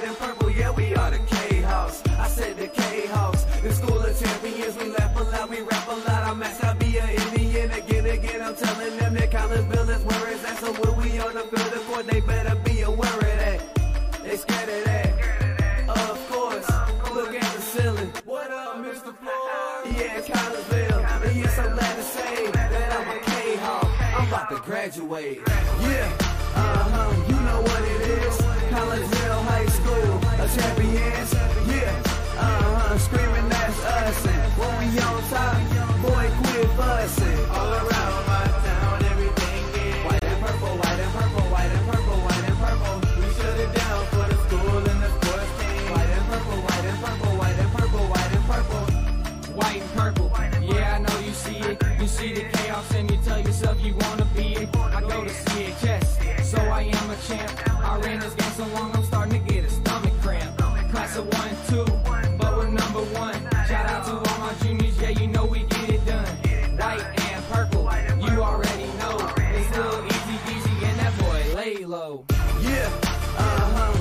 white and purple, yeah, we are the K-House. I said the K-House, the school of champions. We laugh a lot, we rap a lot. I'm asked to be an Indian again. I'm telling them that Collinsville is where it's at. So when we on the field of court, they better be aware of that. They scared of that. Of course, look at the ceiling. What up, Mr. Floyd? Yeah, Collinsville. And yes, I'm glad to say that I'm a K-Hawk. I'm about to graduate. Yeah, you know what it is. Collinsville High School, a champions. Yeah, screaming that's us. And when we on top, boy, quit fussing. All around my town, everything is white and purple, white and purple, white and purple, white and purple. We shut it down for the school and the sports team. White and purple, white and purple, white and purple, white and purple. White and purple, yeah, I know you see it. You see the chaos and you tell yourself you wanna be it. I go to see it, yes, so I am a champ. I ran this game so long, I'm starting to get a stomach cramp. Class of 1, 2, but we're number 1. Shout out to all my juniors, yeah, you know we get it done. White and purple, you already know. It's little easy peasy and that boy lay low. Yeah,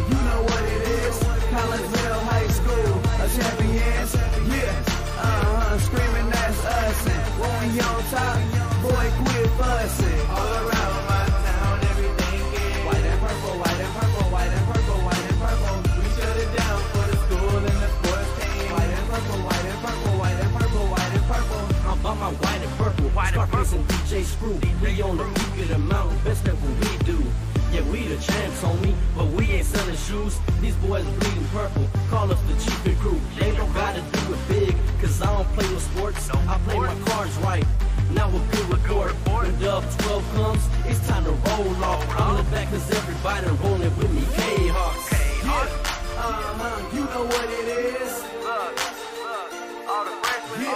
you know what it is. Collinsville High School, a champions. Yeah, screaming that's us. And when we on top, boy, quit fussing. All around my town, everything is white and purple, white and purple, white and purple, white and purple. We shut it down for the school and the sports team. White and purple, white and purple, white and purple, white and purple. I'm about my white and purple. Scarface and DJ Screw. We on the peak of the mountain, best at what we do. Yeah, we the champs, homie, but we ain't selling shoes. These boys bleeding purple, call us the chief and crew. They don't gotta do it big, cause I don't play with sports. I play my cards right. Now a good report. When Dub 12 comes, it's time to roll off. I'm in the back cause everybody rolling with me. K-Hawks. Yeah, you know what it is. Look, all the freshmen,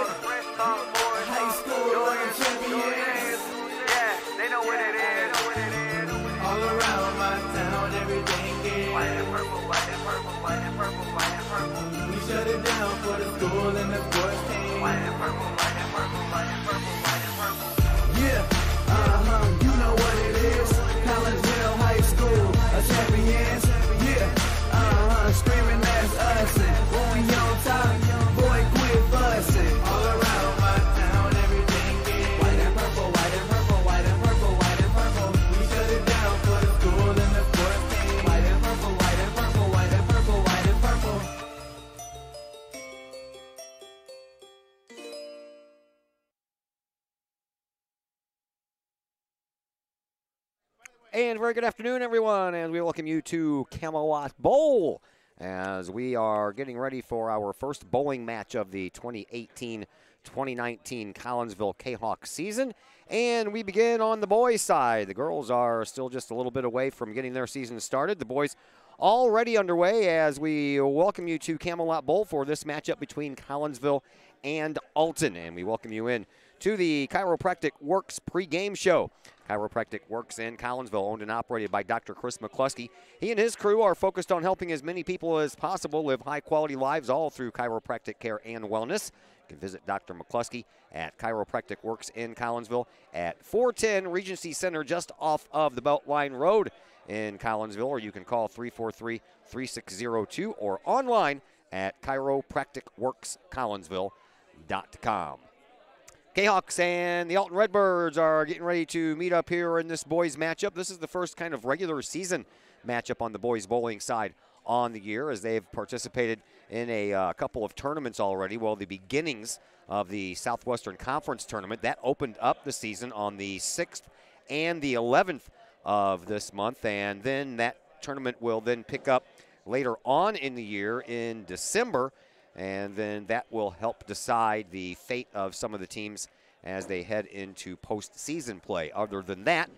all the boys, High school champions. yeah, they know what it is. All around my town, everything is White and purple, white and purple, white and purple, white and purple. we shut it down for the school and the sports team. White and purple, white and purple, white and purple, white and purple. Yeah, you know what it is. Collinsville High School, a champions. Yeah, screaming that's us. And when we on top, boy, quit fussing. All around my town, everything is white and purple, white and purple, white and purple, white and purple. We shut it down for the school and the sports team. White and purple, white and purple, white and purple, white and purple. And very good afternoon, everyone, and we welcome you to Camelot Bowl as we are getting ready for our first bowling match of the 2018-2019 Collinsville Kahok season. And we begin on the boys' side. The girls are still just a little bit away from getting their season started. The boys already underway as we welcome you to Camelot Bowl for this matchup between Collinsville and Alton. And we welcome you in to the Chiropractic Works pregame show. Chiropractic Works in Collinsville, owned and operated by Dr. Chris McCluskey. He and his crew are focused on helping as many people as possible live high-quality lives, all through chiropractic care and wellness. You can visit Dr. McCluskey at Chiropractic Works in Collinsville at 410 Regency Center, just off of the Beltline Road in Collinsville, or you can call 343-3602 or online at chiropracticworkscollinsville.com. Kahawks and the Alton Redbirds are getting ready to meet up here in this boys matchup. This is the first kind of regular season matchup on the boys bowling side on the year, as they've participated in a couple of tournaments already. Well, the beginnings of the Southwestern Conference tournament, that opened up the season on the 6th and the 11th of this month, and then that tournament will then pick up later on in the year in December. And then that will help decide the fate of some of the teams as they head into postseason play. Other than that,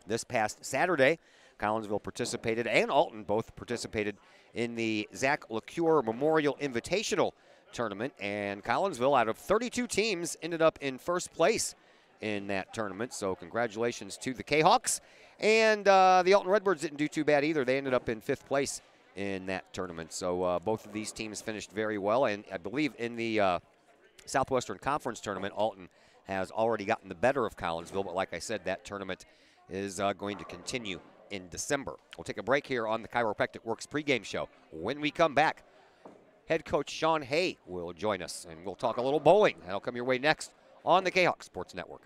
this past Saturday, Collinsville participated, and Alton both participated in the Zach LeCure Memorial Invitational Tournament. And Collinsville, out of 32 teams, ended up in first place in that tournament. So congratulations to the Kahawks. And the Alton Redbirds didn't do too bad either. They ended up in 5th place in that tournament. So both of these teams finished very well, and I believe in the Southwestern Conference tournament, Alton has already gotten the better of Collinsville, but like I said, that tournament is going to continue in December. We'll take a break here on the Chiropractic Works pregame show. When we come back, head coach Sean Hay will join us, and we'll talk a little bowling. That'll come your way next on the Kahok Sports Network.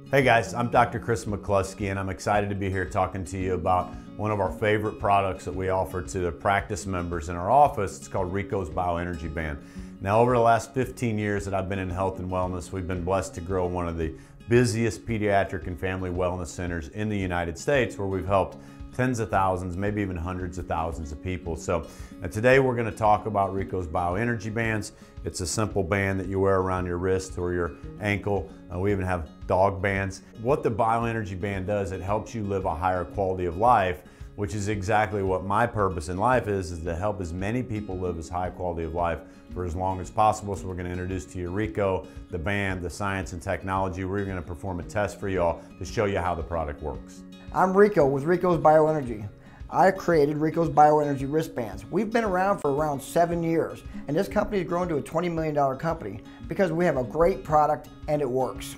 Hey guys, I'm Dr. Chris McCluskey, and I'm excited to be here talking to you about one of our favorite products that we offer to the practice members in our office. It's called Rico's Bioenergy Band. Now, over the last 15 years that I've been in health and wellness, we've been blessed to grow one of the busiest pediatric and family wellness centers in the United States, where we've helped tens of thousands, maybe even hundreds of thousands of people. So today we're going to talk about Rico's Bioenergy Bands. It's a simple band that you wear around your wrist or your ankle. We even have dog bands. What the Bioenergy Band does, it helps you live a higher quality of life, which is exactly what my purpose in life is to help as many people live as high quality of life for as long as possible. So we're going to introduce to you Rico, the band, the science and technology. We're going to perform a test for y'all to show you how the product works. I'm Rico with Rico's Bioenergy. I created Rico's Bioenergy wristbands. We've been around for around 7 years, and this company has grown to a $20 million company because we have a great product and it works.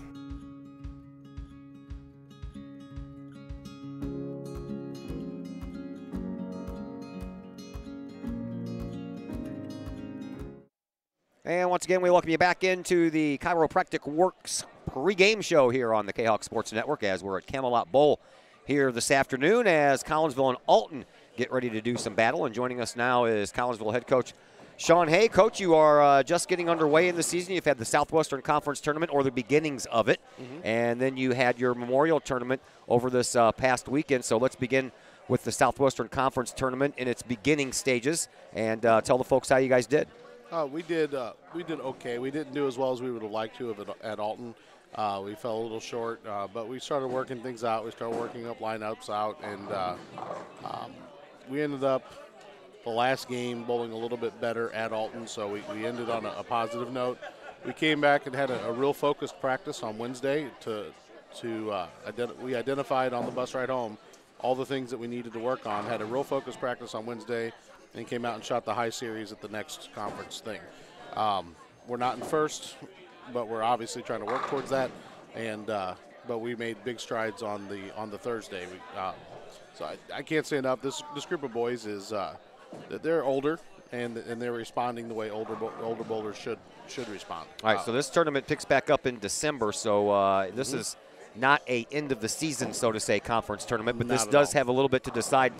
And once again, we welcome you back into the Chiropractic Works pregame show here on the Kahok Sports Network, as we're at Camelot Bowl here this afternoon as Collinsville and Alton get ready to do some battle. And joining us now is Collinsville head coach Sean Hay. Coach, you are just getting underway in the season. You've had the Southwestern Conference Tournament, or the beginnings of it, and then you had your Memorial Tournament over this past weekend. So let's begin with the Southwestern Conference Tournament in its beginning stages, and tell the folks how you guys did. We did okay. We didn't do as well as we would have liked to have at Alton. We fell a little short, but we started working things out. We started working up lineups out, and we ended up the last game bowling a little bit better at Alton, so we ended on a positive note. We came back and had a real focused practice on Wednesday. We identified on the bus ride home all the things that we needed to work on, had a real focused practice on Wednesday, and came out and shot the high series at the next conference thing. We're not in first, but we're obviously trying to work towards that, and but we made big strides on the Thursday. So I can't say enough. This group of boys is they're older, and they're responding the way older bowlers should respond. All right, so this tournament picks back up in December. So this is not a end of the season, so to say, conference tournament, but this does have a little bit to decide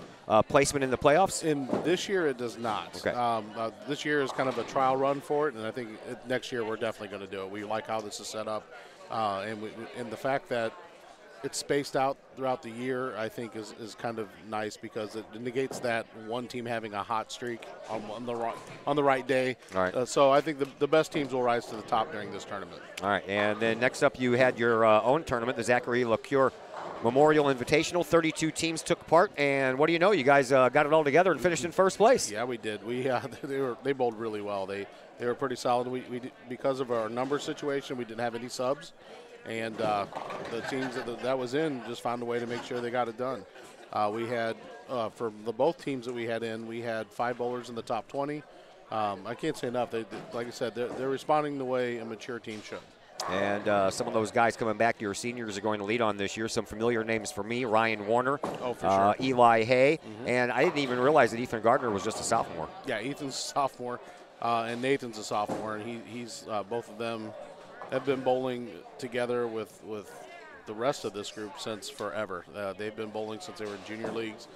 placement in the playoffs? In this year, it does not. Okay. This year is kind of a trial run for it, and I think next year we're definitely going to do it. We like how this is set up, and the fact that it's spaced out throughout the year, I think, is kind of nice, because it negates that one team having a hot streak on the right day. All right. So I think the best teams will rise to the top during this tournament. All right, and then next up you had your own tournament, the Zachary LaCure Memorial Invitational. 32 teams took part, and what do you know, you guys got it all together and finished in first place. Yeah, we did. They bowled really well. They were pretty solid. We because of our number situation, we didn't have any subs. And the teams that was in just found a way to make sure they got it done. We had, for both teams that we had in, we had 5 bowlers in the top 20. I can't say enough. Like I said, they're responding the way a mature team should. And some of those guys coming back, your seniors, are going to lead on this year. Some familiar names for me: Ryan Warner, for sure. Eli Hay, and I didn't even realize that Ethan Gardner was just a sophomore. Yeah, Ethan's a sophomore, and Nathan's a sophomore, and he's both of them have been bowling together with the rest of this group since forever. They've been bowling since they were in junior leagues.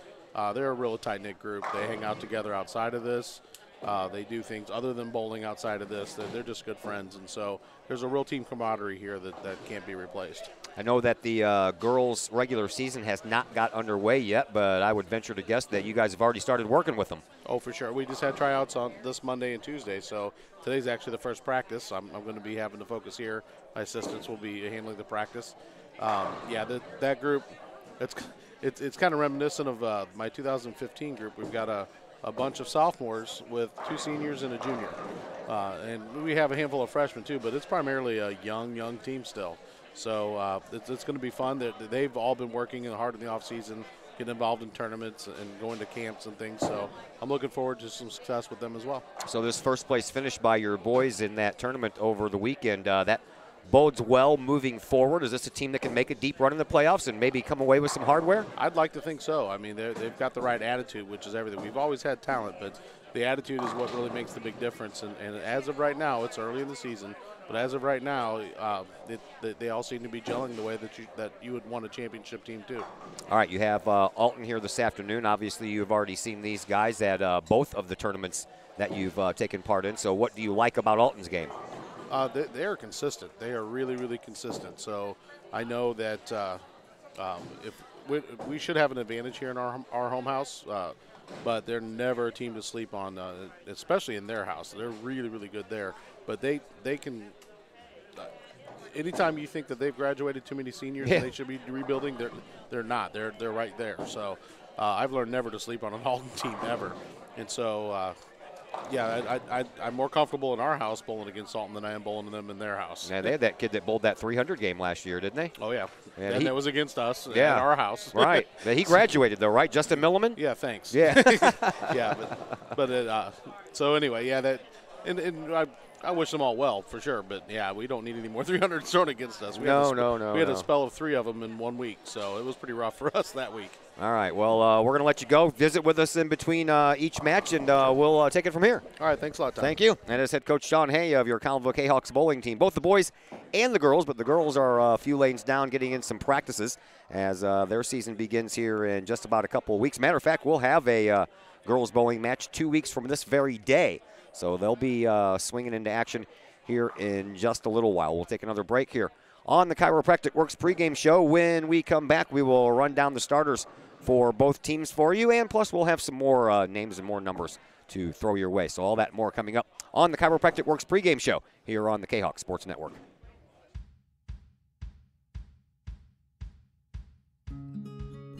They're a real tight-knit group. They hang out together outside of this. They do things other than bowling outside of this. They're just good friends, and so there's a real team camaraderie here that can't be replaced. I know that the girls' regular season has not got underway yet, but I would venture to guess that you guys have already started working with them. Oh, for sure. We just had tryouts on this Monday and Tuesday, so today's actually the first practice. I'm going to be having to focus here. My assistants will be handling the practice. Yeah, that group, it's kind of reminiscent of my 2015 group. We've got a bunch of sophomores with 2 seniors and a junior. And we have a handful of freshmen too, but it's primarily a young team still. So it's going to be fun. They've all been working hard in the offseason, getting involved in tournaments and going to camps and things. So I'm looking forward to some success with them as well. So this first place finish by your boys in that tournament over the weekend, that bodes well moving forward? Is this a team that can make a deep run in the playoffs and maybe come away with some hardware? I'd like to think so. I mean, they've got the right attitude, which is everything. We've always had talent, but the attitude is what really makes the big difference. And as of right now, it's early in the season, but as of right now, they all seem to be gelling the way that you would want a championship team too. All right, you have Alton here this afternoon. Obviously, you've already seen these guys at both of the tournaments that you've taken part in. So what do you like about Alton's game? They are consistent. They are really, really consistent. So I know that if we should have an advantage here in our home house, but they're never a team to sleep on, especially in their house. They're really, really good there. But they can. Anytime you think that they've graduated too many seniors and they should be rebuilding, they're not. They're right there. So I've learned never to sleep on an Alton team ever, and so. Yeah, I'm more comfortable in our house bowling against Alton than I am bowling them in their house. Yeah, they had that kid that bowled that 300 game last year, didn't they? Oh, yeah. And that was against us at our house. Right. He graduated, though, right? Justin Milliman? Yeah, thanks. Yeah. Yeah, so anyway, yeah, and I wish them all well, for sure. But, yeah, we don't need any more 300s thrown against us. We had a spell of 3 of them in 1 week, so it was pretty rough for us that week. All right, well, we're going to let you go. Visit with us in between each match, and we'll take it from here. All right, thanks a lot, Tom. Thank you. And as head coach Sean Hay of your Collinsville Kahawks bowling team, both the boys and the girls, but the girls are a few lanes down getting in some practices as their season begins here in just about a couple of weeks. Matter of fact, we'll have a girls bowling match 2 weeks from this very day. So they'll be swinging into action here in just a little while. We'll take another break here on the Chiropractic Works pregame show. When we come back, we will run down the starters for both teams for you, and plus we'll have some more names and more numbers to throw your way. So all that more coming up on the Chiropractic Works pregame show here on the Kahok Sports Network.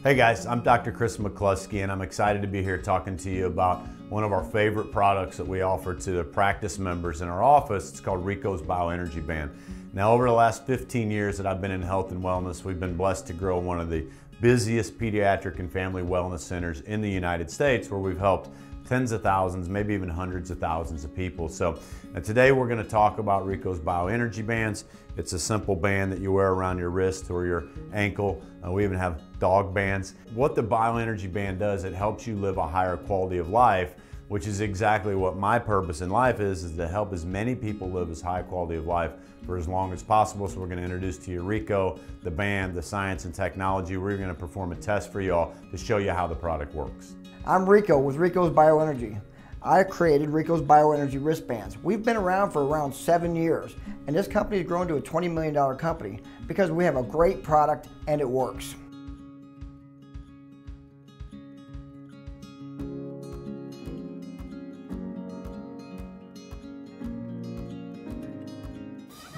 Hey guys, I'm Dr. Chris McCluskey, and I'm excited to be here talking to you about one of our favorite products that we offer to the practice members in our office. It's called Rico's Bioenergy Band. Now, over the last 15 years that I've been in health and wellness, we've been blessed to grow one of the busiest pediatric and family wellness centers in the United States, where we've helped tens of thousands, maybe even hundreds of thousands of people. So today we're going to talk about Rico's Bioenergy Bands. It's a simple band that you wear around your wrist or your ankle. We even have dog bands. What the Bioenergy Band does, it helps you live a higher quality of life, which is exactly what my purpose in life is to help as many people live as high quality of life for as long as possible. So we're going to introduce to you Rico, the band, the science and technology. We're going to perform a test for y'all to show you how the product works. I'm Rico with Rico's Bioenergy. I created Rico's Bioenergy wristbands. We've been around for around 7 years, and this company has grown to a $20 million company because we have a great product and it works.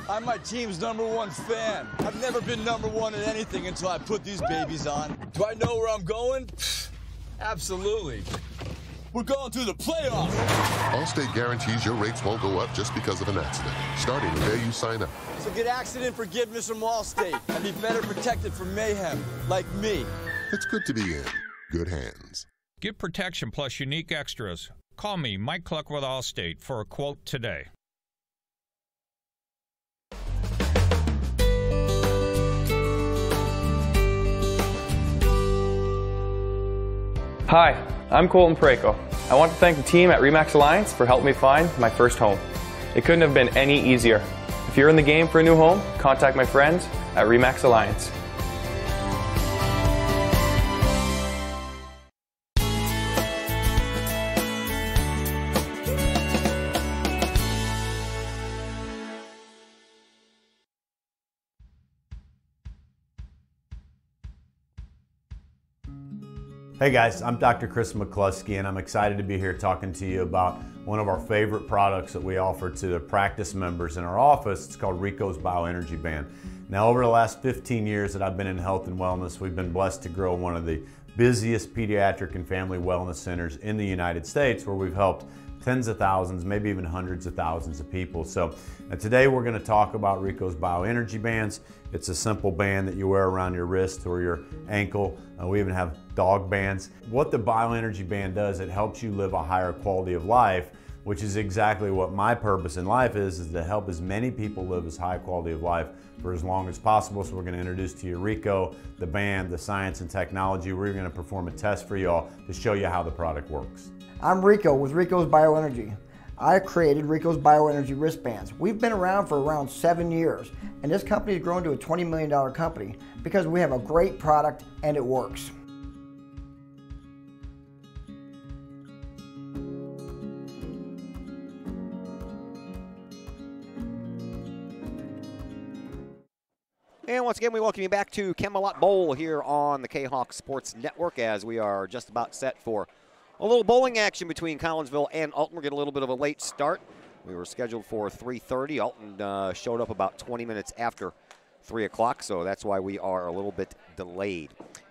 I'm my team's #1 fan. I've never been #1 in anything until I put these babies on. Do I know where I'm going? Absolutely. We're going to the playoffs. Allstate guarantees your rates won't go up just because of an accident, starting the day you sign up. So get accident forgiveness from Allstate and be better protected from mayhem, like me. It's good to be in good hands. Get protection plus unique extras. Call me, Mike Cluck with Allstate, for a quote today. Hi, I'm Colton Pareko. I want to thank the team at RE/MAX Alliance for helping me find my first home. It couldn't have been any easier. If you're in the game for a new home, contact my friends at RE/MAX Alliance. Hey guys, I'm Dr. Chris McCluskey, and I'm excited to be here talking to you about one of our favorite products that we offer to the practice members in our office. It's called Rico's Bioenergy Band. Now, over the last 15 years that I've been in health and wellness, we've been blessed to grow one of the busiest pediatric and family wellness centers in the United States, where we've helped tens of thousands, maybe even hundreds of thousands of people. So today we're going to talk about Rico's Bioenergy Bands. It's a simple band that you wear around your wrist or your ankle. We even have dog bands. What the Bioenergy Band does, it helps you live a higher quality of life, which is exactly what my purpose in life is to help as many people live as high quality of life for as long as possible. So we're going to introduce to you Rico, the band, the science and technology. We're going to perform a test for y'all to show you how the product works. I'm Rico with Rico's Bioenergy. I created Rico's Bioenergy wristbands. We've been around for around 7 years, and this company has grown to a $20 million company because we have a great product and it works. And once again, we welcome you back to Camelot Bowl here on the Kahok Sports Network as we are just about set for a little bowling action between Collinsville and Alton. We're getting a little bit of a late start. We were scheduled for 3:30. Alton showed up about 20 minutes after 3 o'clock, so that's why we are a little bit delayed.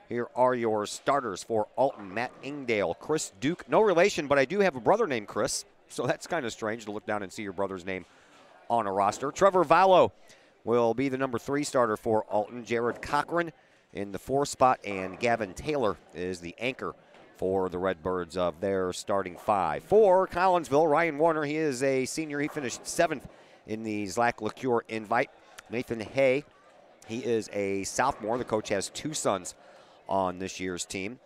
Here are your starters for Alton: Matt Ingdale, Chris Duke. No relation, but I do have a brother named Chris, so that's kind of strange to look down and see your brother's name on a roster. Trevor Vallow will be the number 3 starter for Alton. Jared Cochran in the 4 spot, and Gavin Taylor is the anchor for the Redbirds of their starting 5. For Collinsville, Ryan Warner, he is a senior. He finished 7th in the Zach LaCure invite. Nathan Hay, he is a sophomore. The coach has 2 sons on this year's team.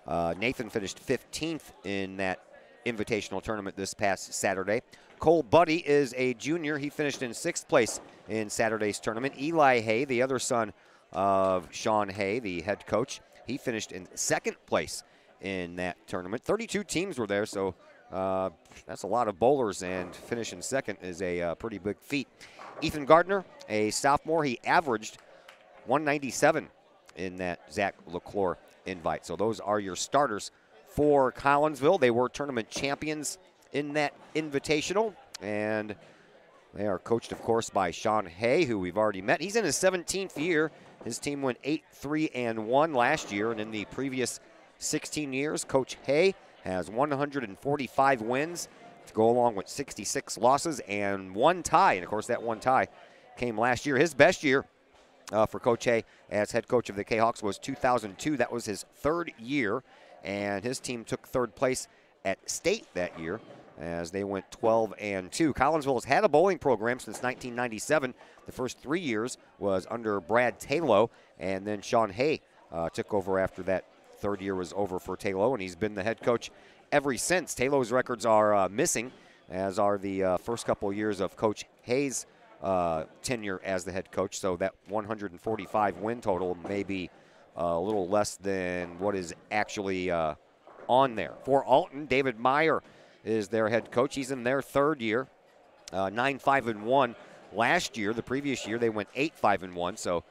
Nathan finished 15th in that invitational tournament this past Saturday. Cole Buddy is a junior. He finished in 6th place in Saturday's tournament. Eli Hay, the other son of Sean Hay, the head coach, he finished in 2nd place in that tournament. 32 teams were there, so that's a lot of bowlers, and finishing 2nd is a pretty big feat. Ethan Gardner, a sophomore, he averaged 197 in that Zach LaClure invite. So those are your starters for Collinsville. They were tournament champions in that invitational, and they are coached, of course, by Sean Hay, who we've already met. He's in his 17th year. His team went 8-3-1 last year, and in the previous 16 years, Coach Hay has 145 wins to go along with 66 losses and 1 tie. And, of course, that 1 tie came last year. His best year for Coach Hay as head coach of the Kahoks was 2002. That was his 3rd year, and his team took 3rd place at state that year as they went 12-2. Collinsville has had a bowling program since 1997. The first 3 years was under Brad Taylor, and then Sean Hay took over after that 3rd year was over for Taylor, and he's been the head coach ever since. Taylor's records are missing, as are the first couple of years of Coach Hay's tenure as the head coach, so that 145 win total may be a little less than what is actually on there. For Alton, David Meyer is their head coach. He's in their 3rd year, 9-5-1 last year. The previous year they went 8-5-1, so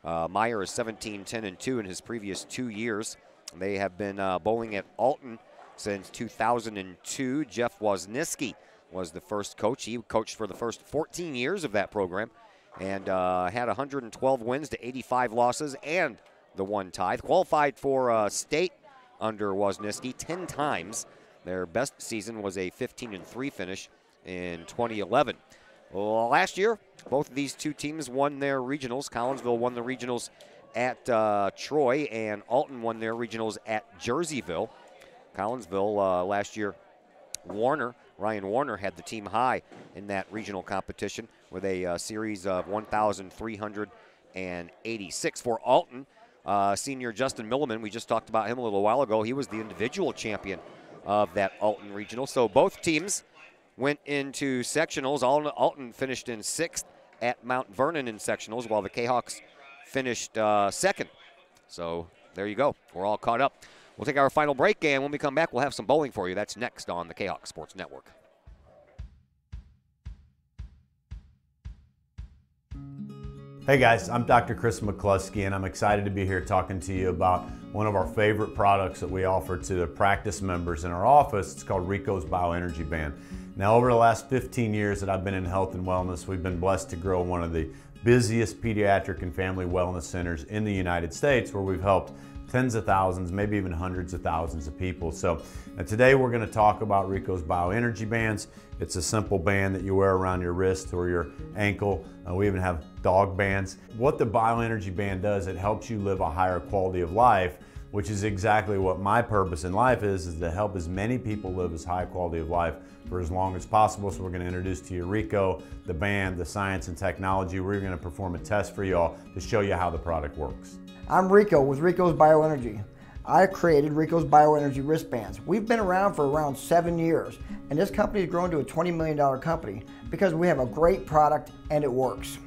Meyer is 17-10-2 in his previous 2 years. They have been bowling at Alton since 2002. Jeff Wozniski was the first coach. He coached for the first 14 years of that program and had 112 wins to 85 losses and the 1 tie. Qualified for state under Wozniski 10 times. Their best season was a 15-3 finish in 2011. Well, last year, both of these 2 teams won their regionals. Collinsville won the regionals at Troy, and Alton won their regionals at Jerseyville. Collinsville last year, Ryan Warner had the team high in that regional competition with a series of 1,386. For Alton, senior Justin Milliman, we just talked about him a little while ago. He was the individual champion of that Alton regional. So both teams went into sectionals. Alton finished in 6th at Mount Vernon in sectionals, while the Kahoks finished 2nd. So there you go. We're all caught up. We'll take our final break, and when we come back, we'll have some bowling for you. That's next on the Kahok Sports Network. Hey guys, I'm Dr. Chris McCluskey, and I'm excited to be here talking to you about one of our favorite products that we offer to the practice members in our office. It's called Rico's Bioenergy Band. Now, over the last 15 years that I've been in health and wellness, we've been blessed to grow one of the busiest pediatric and family wellness centers in the United States, where we've helped tens of thousands, maybe even hundreds of thousands of people. So today we're going to talk about Rico's Bioenergy Bands. It's a simple band that you wear around your wrist or your ankle. We even have dog bands. What the Bioenergy Band does, it helps you live a higher quality of life which is exactly what my purpose in life is to help as many people live as high quality of life for as long as possible. So we're going to introduce to you Rico, the band, the science and technology. We're going to perform a test for y'all to show you how the product works. I'm Rico with Rico's Bioenergy. I created Rico's Bioenergy wristbands. We've been around for around 7 years, and this company has grown to a $20 million company because we have a great product and it works.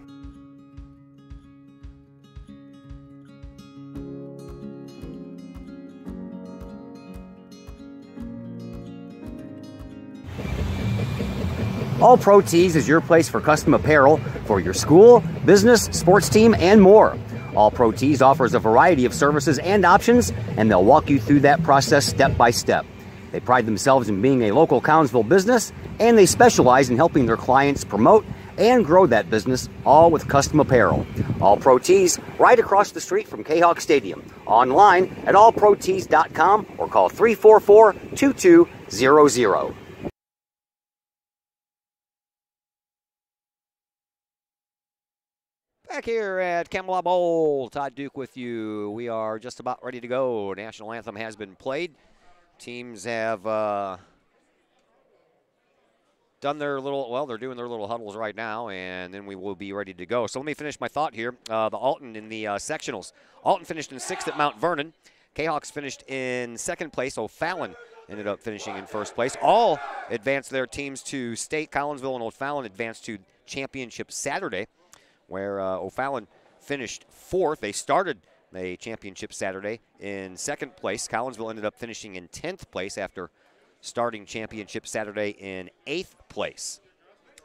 All Pro Tees is your place for custom apparel for your school, business, sports team, and more. All Pro Tees offers a variety of services and options, and they'll walk you through that process step by step. They pride themselves in being a local Collinsville business, and they specialize in helping their clients promote and grow that business, all with custom apparel. All Pro Tees, right across the street from Kahok Stadium. Online at allprotees.com or call 344-2200. Back here at Camelot Bowl, Todd Duke with you. We are just about ready to go. National anthem has been played. Teams have done their little, well, they're doing their little huddles right now, and then we will be ready to go. So let me finish my thought here. The Alton in the sectionals. Alton finished in 6th at Mount Vernon. Kahoks finished in 2nd place. O'Fallon ended up finishing in 1st place. All advanced their teams to state. Collinsville and O'Fallon advanced to championship Saturday, where O'Fallon finished 4th. They started the championship Saturday in 2nd place. Collinsville ended up finishing in 10th place after starting championship Saturday in 8th place.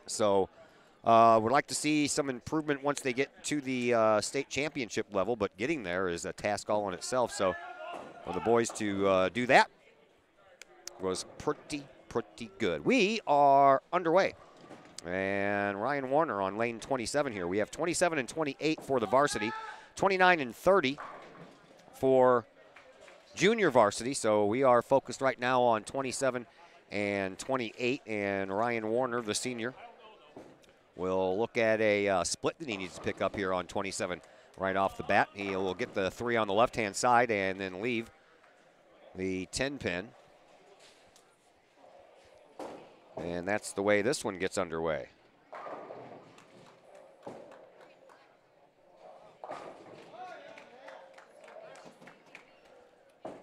So would like to see some improvement once they get to the state championship level, but getting there is a task all in itself. So for the boys to do that was pretty good. We are underway. And Ryan Warner on lane 27 here. We have 27 and 28 for the varsity, 29 and 30 for junior varsity. So we are focused right now on 27 and 28. And Ryan Warner, the senior, will look at a split that he needs to pick up here on 27 right off the bat. He will get the 3 on the left-hand side and then leave the 10 pin. And that's the way this one gets underway.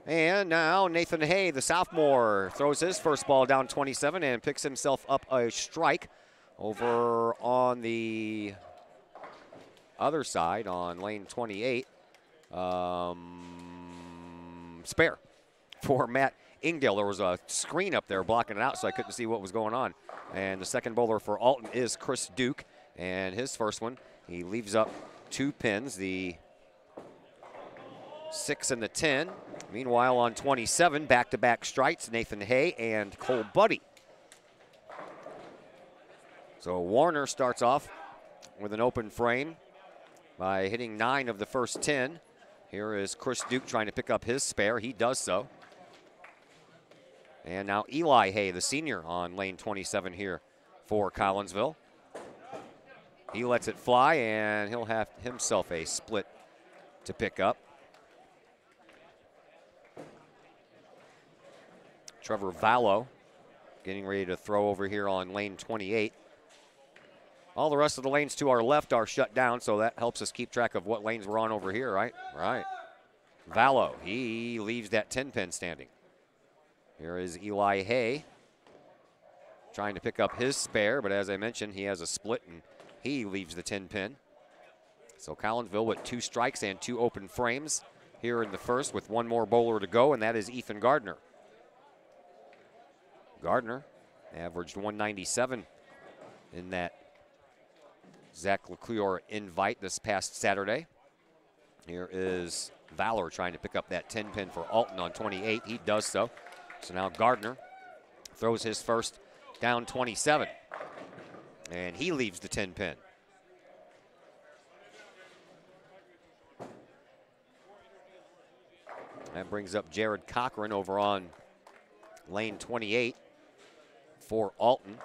And now Nathan Hay, the sophomore, throws his first ball down 27 and picks himself up a strike over on the other side on lane 28. Spare for Matt Ingdale. There was a screen up there blocking it out, so I couldn't see what was going on. And the second bowler for Alton is Chris Duke, and his first one, he leaves up 2 pins, the 6 and the 10. Meanwhile, on 27, back-to-back strikes, Nathan Hay and Cole Buddy. So Warner starts off with an open frame by hitting 9 of the first 10. Here is Chris Duke trying to pick up his spare. He does so. And now Eli Hay, the senior, on lane 27 here for Collinsville. He lets it fly, and he'll have himself a split to pick up. Trevor Vallow getting ready to throw over here on lane 28. All the rest of the lanes to our left are shut down, so that helps us keep track of what lanes we're on over here, right? Right. Vallow, he leaves that 10-pin standing. Here is Eli Hay trying to pick up his spare, but as I mentioned, he has a split and he leaves the 10-pin. So Collinsville with 2 strikes and 2 open frames here in the first with 1 more bowler to go, and that is Ethan Gardner. Gardner averaged 197 in that Zach Leclerc invite this past Saturday. Here is Valor trying to pick up that 10-pin for Alton on 28. He does so. So now Gardner throws his first down 27, and he leaves the 10-pin. That brings up Jared Cochran over on lane 28 for Alton,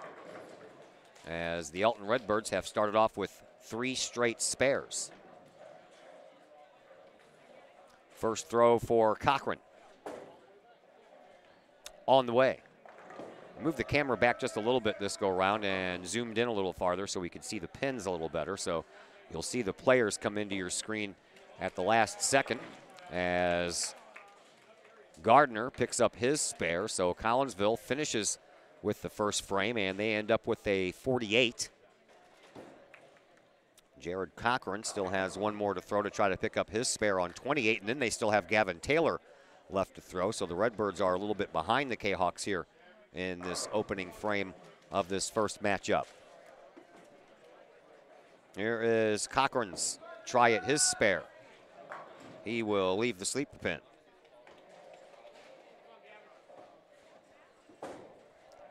as the Alton Redbirds have started off with 3 straight spares. First throw for Cochran. On the way. Move the camera back just a little bit this go around and zoomed in a little farther so we can see the pins a little better. So you'll see the players come into your screen at the last second as Gardner picks up his spare. So Collinsville finishes with the first frame and they end up with a 48. Jared Cochran still has one more to throw to try to pick up his spare on 28, and then they still have Gavin Taylor left to throw. So the Redbirds are a little bit behind the Kahawks here in this opening frame of this first matchup. Here is Cochran's try at his spare. He will leave the sleeper pin.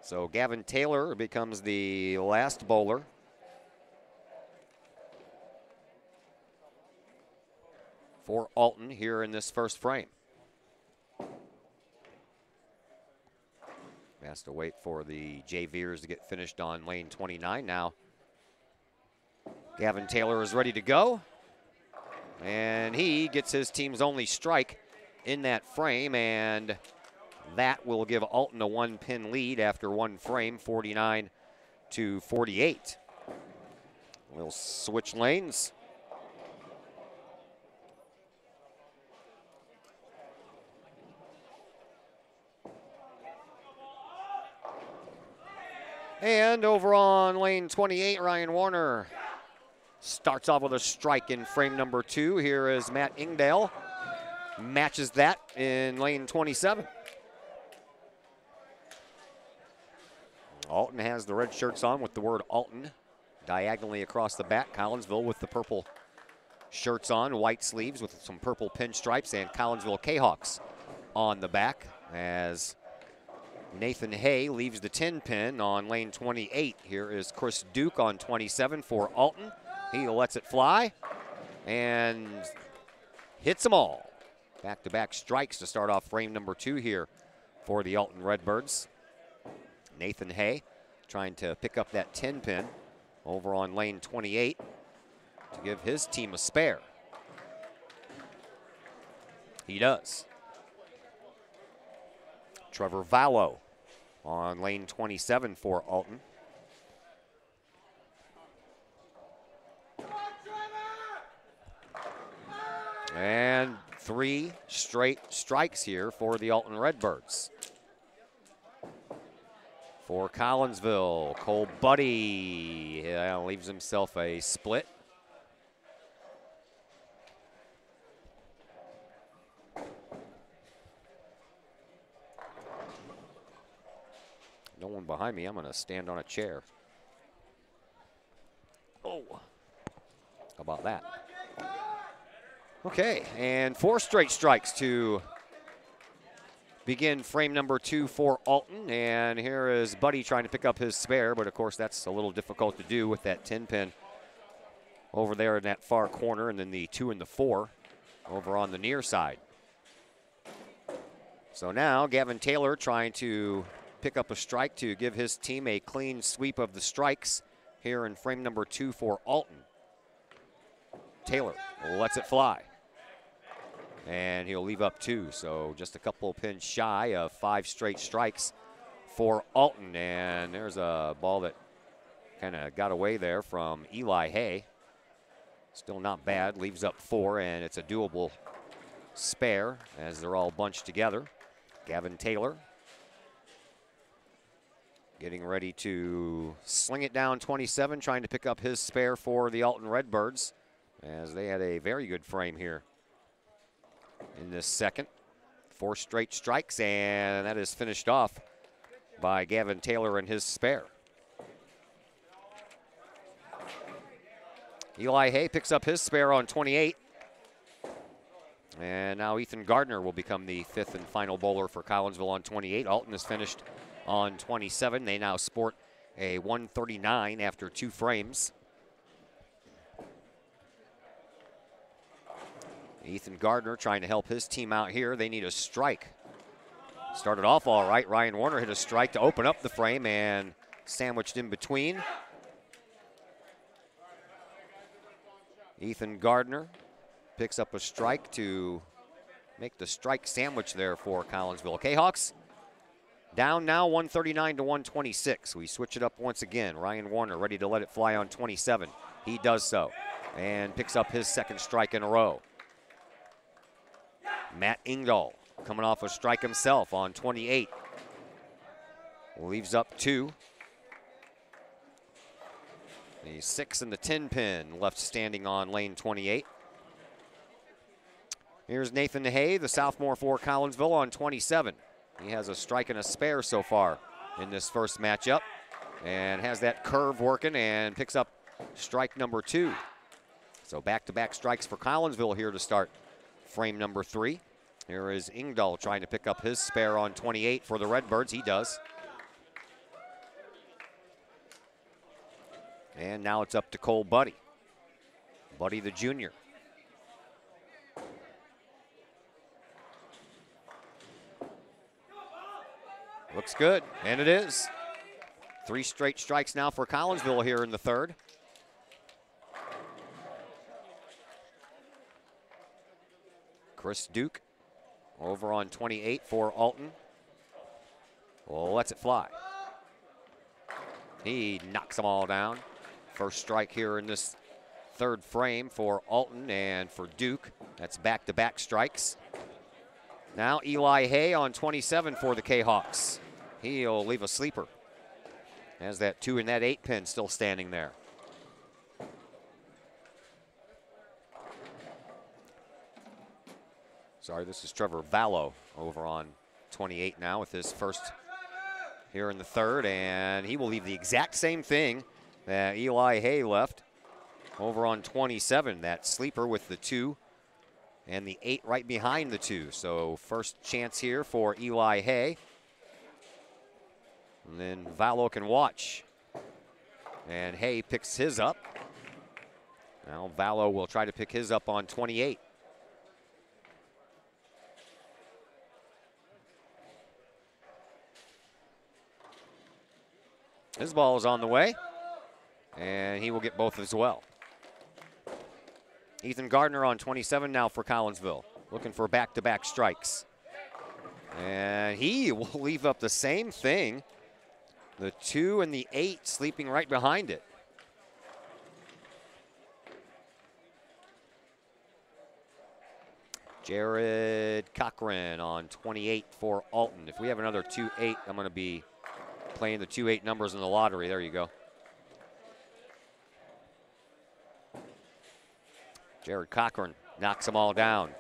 So Gavin Taylor becomes the last bowler. For Alton here in this first frame. Has to wait for the JVers to get finished on lane 29 now. Gavin Taylor is ready to go. And he gets his team's only strike in that frame, and that will give Alton a 1-pin lead after one frame, 49 to 48. We'll switch lanes. And over on lane 28, Ryan Warner starts off with a strike in frame number 2. Here is Matt Ingdale. Matches that in lane 27. Alton has the red shirts on with the word Alton diagonally across the back. Collinsville with the purple shirts on, white sleeves with some purple pinstripes, and Collinsville Kahawks on the back as Nathan Hay leaves the 10-pin on lane 28. Here is Chris Duke on 27 for Alton. He lets it fly and hits them all. Back-to-back strikes to start off frame number 2 here for the Alton Redbirds. Nathan Hay trying to pick up that 10-pin over on lane 28 to give his team a spare. He does. Trevor Vallow on lane 27 for Alton. And 3 straight strikes here for the Alton Redbirds. For Collinsville, Cole Buddy leaves himself a split. No one behind me. I'm going to stand on a chair. Oh, how about that? Okay, and 4 straight strikes to begin frame number 2 for Alton. And here is Buddy trying to pick up his spare, but of course that's a little difficult to do with that 10-pin over there in that far corner, and then the 2 and the 4 over on the near side. So now Gavin Taylor trying to pick up a strike to give his team a clean sweep of the strikes here in frame number 2 for Alton. Taylor lets it fly. And he'll leave up 2, so just a couple pins shy of 5 straight strikes for Alton. And there's a ball that kind of got away there from Eli Hay. Still not bad, leaves up 4, and it's a doable spare as they're all bunched together. Gavin Taylor getting ready to sling it down 27, trying to pick up his spare for the Alton Redbirds, as they had a very good frame here in this second. 4 straight strikes, and that is finished off by Gavin Taylor and his spare. Eli Hay picks up his spare on 28. And now Ethan Gardner will become the 5th and final bowler for Collinsville on 28. Alton is finished on 27. They now sport a 139 after 2 frames. Ethan Gardner trying to help his team out here. They need a strike. Started off all right. Ryan Warner hit a strike to open up the frame and sandwiched in between. Ethan Gardner picks up a strike to make the strike sandwich there for Collinsville. Kahawks down now 139 to 126. We switch it up once again. Ryan Warner ready to let it fly on 27. He does so and picks up his second strike in a row. Matt Ingdahl coming off a strike himself on 28. Leaves up 2. The 6 and the 10 pin left standing on lane 28. Here's Nathan Hay, the sophomore for Collinsville, on 27. He has a strike and a spare so far in this first matchup and has that curve working and picks up strike number 2. So back-to-back strikes for Collinsville here to start frame number 3. Here is Ingdahl trying to pick up his spare on 28 for the Redbirds. He does. And now it's up to Cole Buddy. Buddy the junior. Looks good, and it is. 3 straight strikes now for Collinsville here in the third. Chris Duke over on 28 for Alton. Well, lets it fly. He knocks them all down. First strike here in this third frame for Alton and for Duke. That's back-to-back strikes. Now Eli Hay on 27 for the Kahawks. He'll leave a sleeper. Has that 2 and that 8 pin still standing there. Sorry, this is Trevor Vallow over on 28 now with his first here in the third, and he will leave the exact same thing that Eli Hay left over on 27. That sleeper with the 2 and the 8 right behind the 2. So first chance here for Eli Hay. And then Vallow can watch. And Hay picks his up. Now Vallow will try to pick his up on 28. His ball is on the way, and he will get both as well. Ethan Gardner on 27 now for Collinsville, looking for back-to-back strikes. And he will leave up the same thing, the 2 and the 8 sleeping right behind it. Jared Cochran on 28 for Alton. If we have another 2-8, I'm going to be playing the 2-8 numbers in the lottery. There you go. Jared Cochran knocks them all down.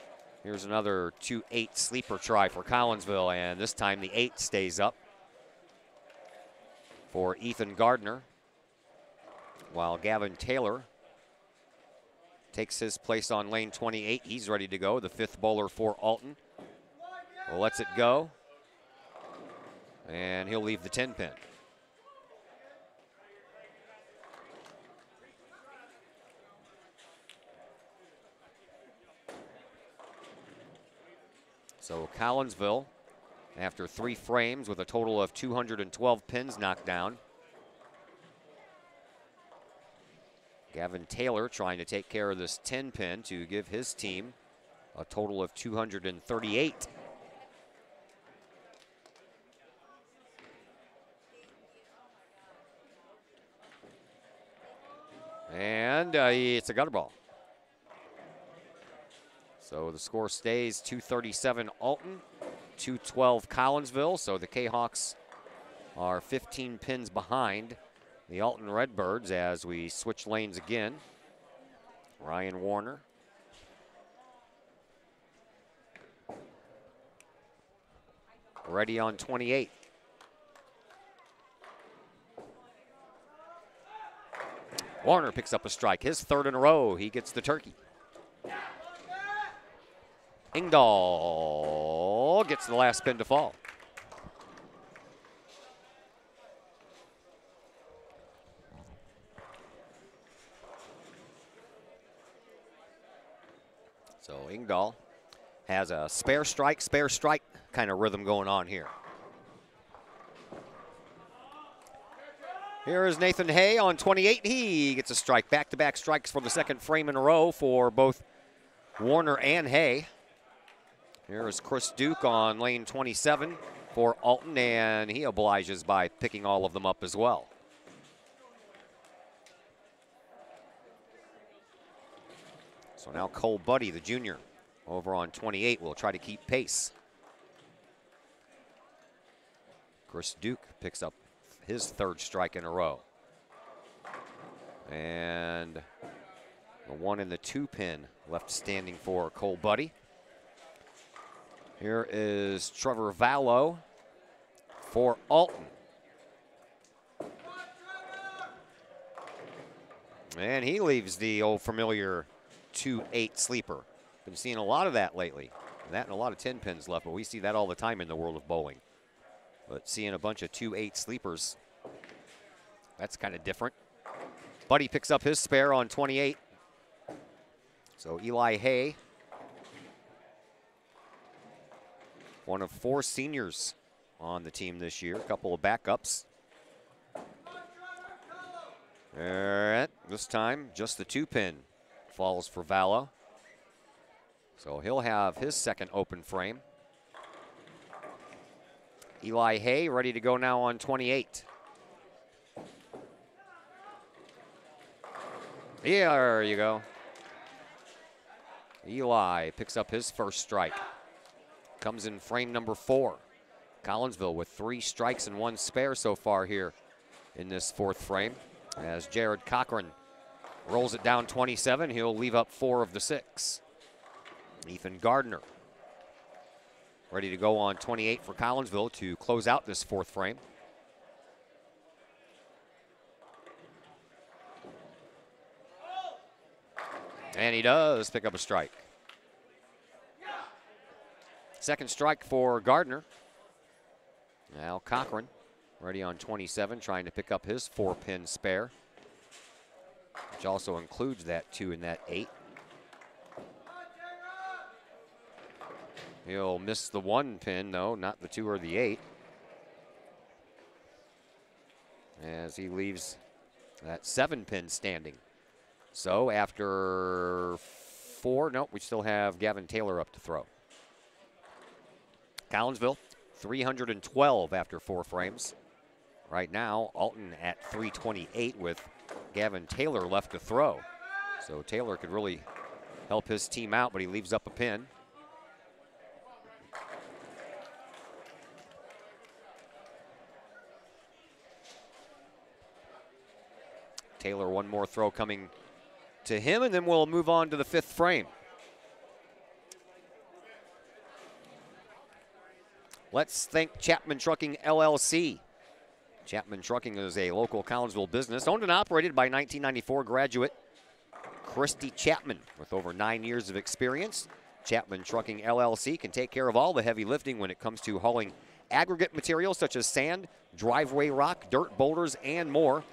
Here's another 2-8 sleeper try for Collinsville, and this time the 8 stays up for Ethan Gardner, while Gavin Taylor takes his place on lane 28. He's ready to go, the 5th bowler for Alton. Well, lets it go. And he'll leave the 10 pin. So Collinsville, after 3 frames with a total of 212 pins knocked down. Gavin Taylor trying to take care of this 10 pin to give his team a total of 238. And it's a gutter ball. So the score stays 237 Alton, 212 Collinsville. So the Kahawks are 15 pins behind the Alton Redbirds as we switch lanes again. Ryan Warner. Ready on 28. Warner picks up a strike, his 3rd in a row. He gets the turkey. Ingdahl gets the last pin to fall. So Ingdahl has a spare strike kind of rhythm going on here. Here is Nathan Hay on 28. He gets a strike. Back-to-back strikes for the 2nd frame in a row for both Warner and Hay. Here is Chris Duke on lane 27 for Alton, and he obliges by picking all of them up as well. So now Cole Buddy, the junior, over on 28 will try to keep pace. Chris Duke picks up his third strike in a row. And the 1 and the 2 pin left standing for Cole Buddy. Here is Trevor Vallow for Alton. And he leaves the old familiar 2-8 sleeper. Been seeing a lot of that lately. That and a lot of 10 pins left, but we see that all the time in the world of bowling. But seeing a bunch of 2-8 sleepers, that's kind of different. Buddy picks up his spare on 28. So Eli Hay, one of 4 seniors on the team this year, a couple of backups. All right, this time just the 2 pin falls for Vallow. So he'll have his second open frame. Eli Hay ready to go now on 28. Yeah, there you go. Eli picks up his first strike. Comes in frame number 4. Collinsville with 3 strikes and 1 spare so far here in this 4th frame. As Jared Cochran rolls it down 27, he'll leave up 4 of the 6. Ethan Gardner ready to go on 28 for Collinsville to close out this 4th frame. And he does pick up a strike. Second strike for Gardner. Now Cochran ready on 27, trying to pick up his 4-pin spare, which also includes that 2 and that 8. He'll miss the 1 pin, though, not the 2 or the 8, as he leaves that 7 pin standing. So after 4, nope, we still have Gavin Taylor up to throw. Collinsville, 312 after 4 frames. Right now, Alton at 328 with Gavin Taylor left to throw. So Taylor could really help his team out, but he leaves up a pin. Taylor, one more throw coming to him, and then we'll move on to the 5th frame. Let's thank Chapman Trucking LLC. Chapman Trucking is a local Collinsville business owned and operated by 1994 graduate Christy Chapman. With over 9 years of experience, Chapman Trucking LLC can take care of all the heavy lifting when it comes to hauling aggregate materials such as sand, driveway rock, dirt, boulders, and more,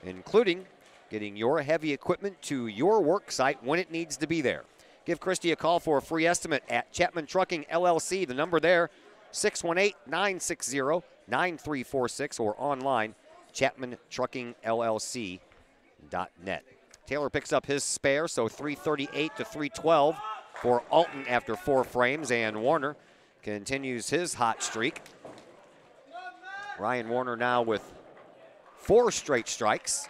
including getting your heavy equipment to your work site when it needs to be there. Give Christy a call for a free estimate at Chapman Trucking LLC. The number there, 618-960-9346, or online, chapmantruckingllc.net. Taylor picks up his spare, so 338 to 312 for Alton after 4 frames, and Warner continues his hot streak. Ryan Warner now with 4 straight strikes,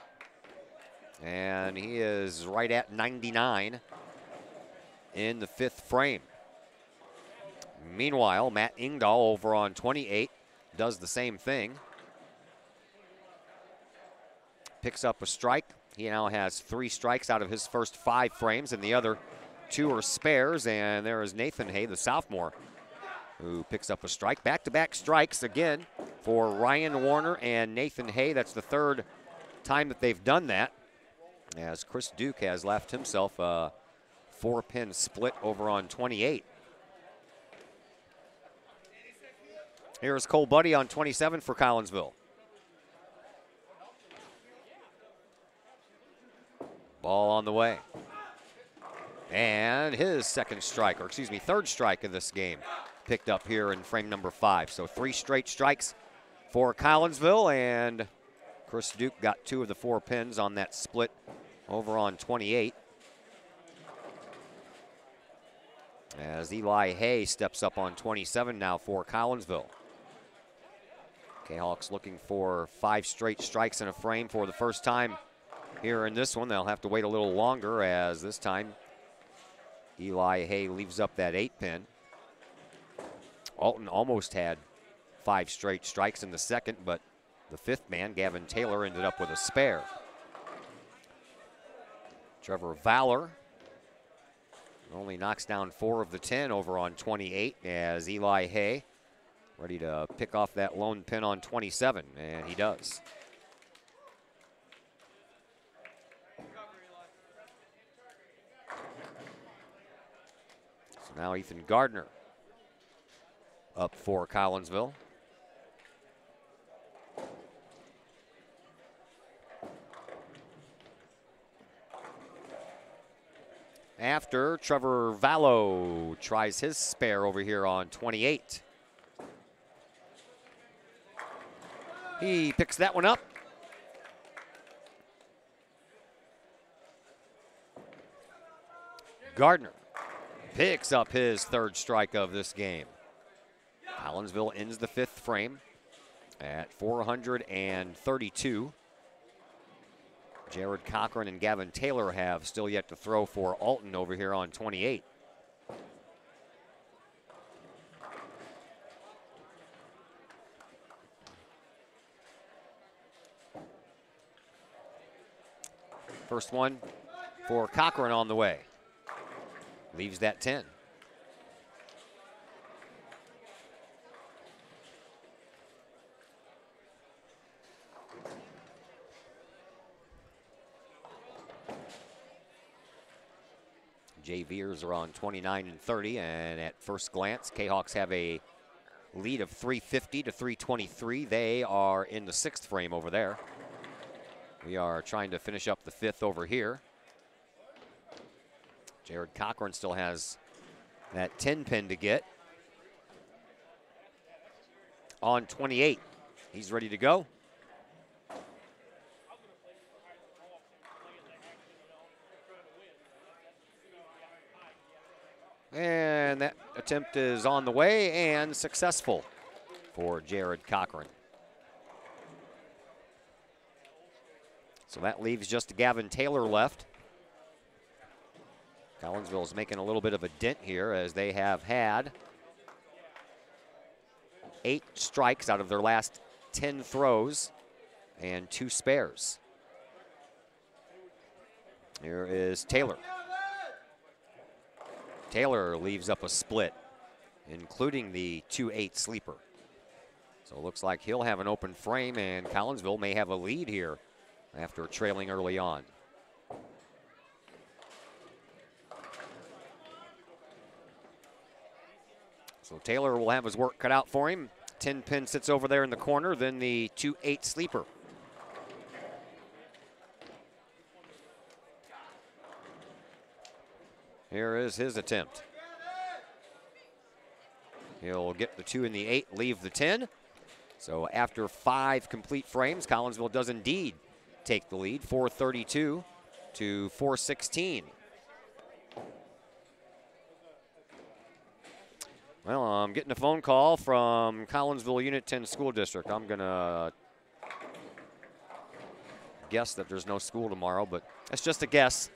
and he is right at 99 in the 5th frame. Meanwhile, Matt Ingdahl over on 28 does the same thing. Picks up a strike. He now has 3 strikes out of his first 5 frames, and the other 2 are spares. And there is Nathan Hay, the sophomore, who picks up a strike. Back-to-back strikes again for Ryan Warner and Nathan Hay. That's the 3rd time that they've done that, as Chris Duke has left himself a 4-pin split over on 28. Here's Cole Buddy on 27 for Collinsville. Ball on the way. And his second strike, or excuse me, 3rd strike of this game, picked up here in frame number 5. So 3 straight strikes for Collinsville, and Chris Duke got 2 of the 4 pins on that split over on 28. as Eli Hay steps up on 27 now for Collinsville. Kahawks looking for 5 straight strikes in a frame for the first time here in this one. They'll have to wait a little longer, as this time Eli Hay leaves up that 8-pin. Alton almost had 5 straight strikes in the second, but the 5th man, Gavin Taylor, ended up with a spare. Trevor Valor only knocks down 4 of the 10 over on 28, as Eli Hay ready to pick off that lone pin on 27, and he does. So now Ethan Gardner up for Collinsville. After Trevor Vallo tries his spare over here on 28. He picks that one up. Gardner picks up his 3rd strike of this game. Collinsville ends the 5th frame at 432. Jared Cochran and Gavin Taylor have still yet to throw for Alton over here on 28. First one for Cochran on the way. Leaves that 10. JVers are on 29 and 30, and at first glance, Kahawks have a lead of 350 to 323. They are in the 6th frame over there. We are trying to finish up the 5th over here. Jared Cochran still has that 10 pin to get. On 28, he's ready to go. And that attempt is on the way and successful for Jared Cochran. So that leaves just Gavin Taylor left. Collinsville is making a little bit of a dent here, as they have had 8 strikes out of their last 10 throws and 2 spares. Here is Taylor. Taylor leaves up a split, including the 2-8 sleeper. So it looks like he'll have an open frame, and Collinsville may have a lead here after trailing early on. So Taylor will have his work cut out for him. 10 pin sits over there in the corner, then the 2-8 sleeper. Here is his attempt. He'll get the 2 and the 8, leave the 10. So after 5 complete frames, Collinsville does indeed take the lead, 432 to 416. Well, I'm getting a phone call from Collinsville Unit 10 School District. I'm going to guess that there's no school tomorrow, but that's just a guess.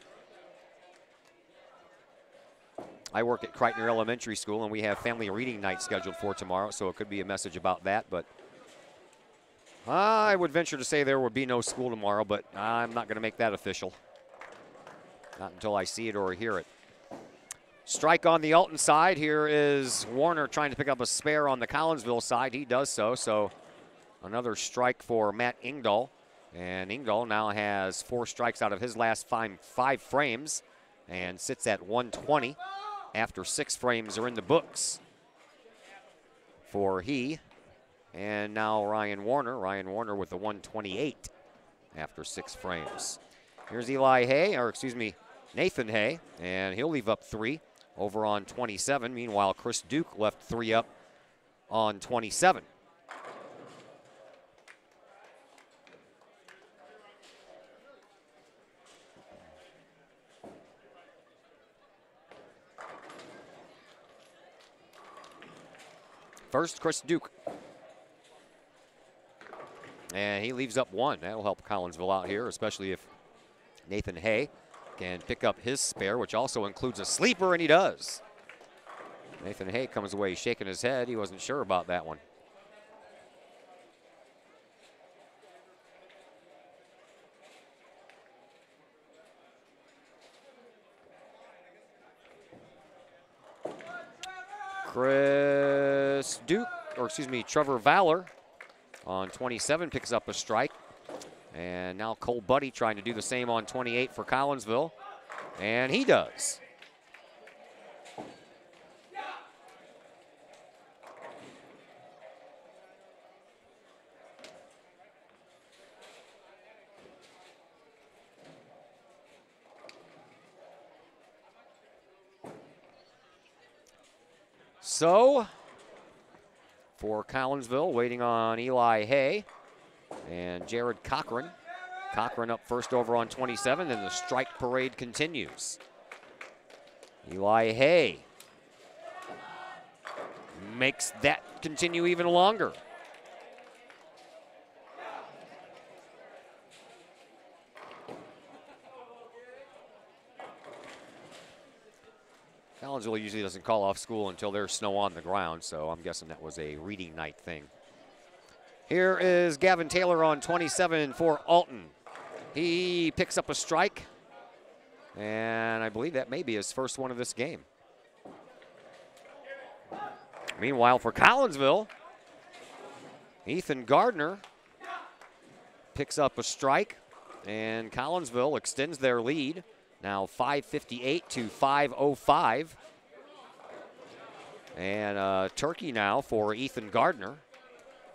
I work at Kreitner Elementary School, and we have family reading night scheduled for tomorrow, so it could be a message about that. But I would venture to say there would be no school tomorrow, but I'm not going to make that official. Not until I see it or hear it. Strike on the Alton side. Here is Warner trying to pick up a spare on the Collinsville side. He does so. So another strike for Matt Ingdahl. And Ingdahl now has 4 strikes out of his last 5 frames and sits at 120 after 6 frames are in the books for he. And now Ryan Warner. Ryan Warner with the 128 after 6 frames. Here's Eli Hay, or excuse me, Nathan Hay, and he'll leave up 3 over on 27. Meanwhile, Chris Duke left 3 up on 27. first, Chris Duke. And he leaves up one. That'll help Collinsville out here, especially if Nathan Hay can pick up his spare, which also includes a sleeper, and he does. Nathan Hay comes away shaking his head. He wasn't sure about that one. Chris Duke, or excuse me, Trevor Valor on 27 picks up a strike. And now Cole Buddy trying to do the same on 28 for Collinsville. And he does. So, for Collinsville, waiting on Eli Hay and Jared Cochran. Cochran up first over on 27, and the strike parade continues. Eli Hay makes that continue even longer. Collinsville usually doesn't call off school until there's snow on the ground, so I'm guessing that was a reading night thing. Here is Gavin Taylor on 27 for Alton. He picks up a strike, and I believe that may be his first one of this game. Meanwhile, for Collinsville, Ethan Gardner picks up a strike, and Collinsville extends their lead. Now 5:58 to 5:05. And turkey now for Ethan Gardner,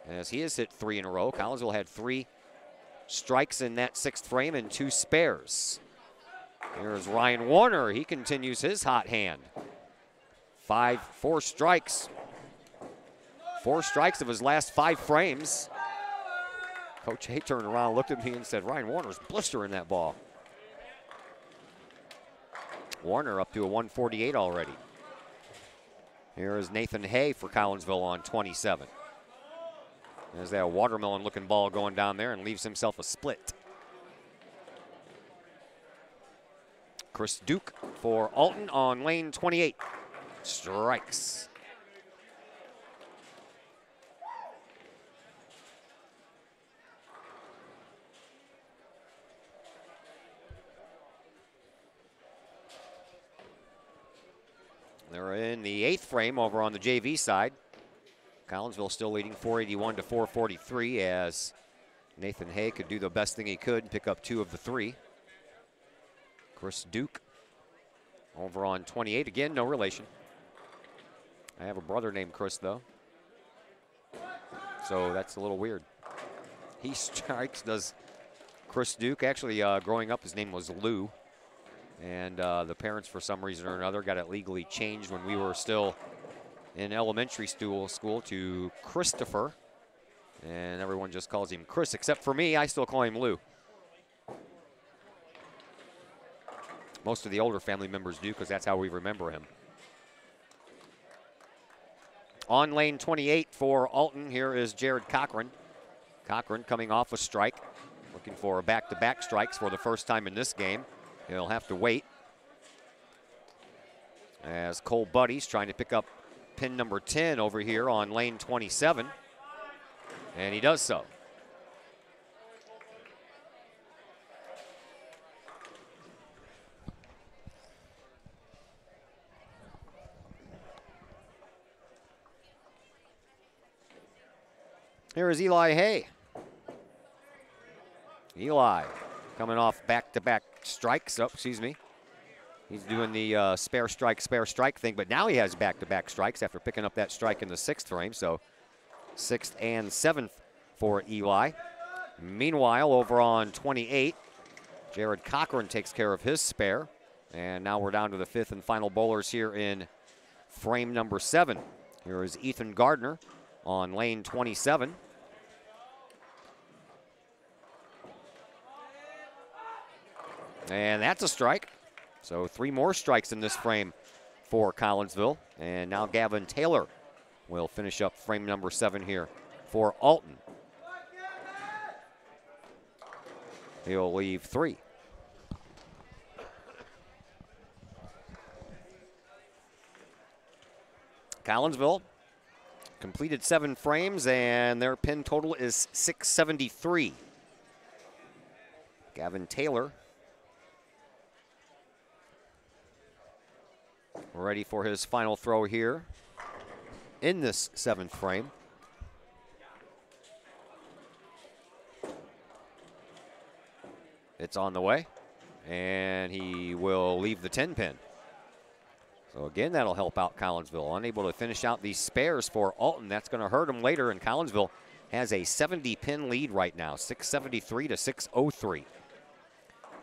as he has hit 3 in a row. Collinsville had 3 strikes in that 6th frame and 2 spares. Here's Ryan Warner. He continues his hot hand. 4 strikes. 4 strikes of his last 5 frames. Coach Hay turned around, looked at me, and said, Ryan Warner's blistering that ball. Warner up to a 148 already. Here is Nathan Hay for Collinsville on 27. There's that watermelon-looking ball going down there and leaves himself a split. Chris Duke for Alton on lane 28. Strikes. They're in the 8th frame over on the JV side. Collinsville still leading 481 to 443 as Nathan Hay could do the best thing he could and pick up 2 of the 3. Chris Duke over on 28. Again, no relation. I have a brother named Chris, though. So that's a little weird. He strikes, does Chris Duke. Actually, growing up, his name was Lou. And the parents, for some reason or another, got it legally changed when we were still in elementary school to Christopher. And everyone just calls him Chris, except for me. I still call him Lou. Most of the older family members do, because that's how we remember him. On lane 28 for Alton, here is Jared Cochran. Cochran coming off a strike, looking for a back-to-back strikes for the first time in this game. He'll have to wait as Cole Buddy's trying to pick up pin number 10 over here on lane 27, and he does so. Here is Eli Hay. Eli coming off back-to-back strikes. Oh, excuse me. He's doing the spare strike thing, but now he has back-to-back strikes after picking up that strike in the 6th frame. So 6th and 7th for Eli. Meanwhile, over on 28, Jared Cochran takes care of his spare. And now we're down to the 5th and final bowlers here in frame number 7. Here is Ethan Gardner on lane 27. And that's a strike. So 3 more strikes in this frame for Collinsville. And now Gavin Taylor will finish up frame number 7 here for Alton. He'll leave 3. Collinsville completed 7 frames, and their pin total is 673. Gavin Taylor ready for his final throw here in this 7th frame. It's on the way, and he will leave the 10 pin. So again, that'll help out Collinsville. Unable to finish out these spares for Alton. That's going to hurt him later, and Collinsville has a 70 pin lead right now, 673 to 603.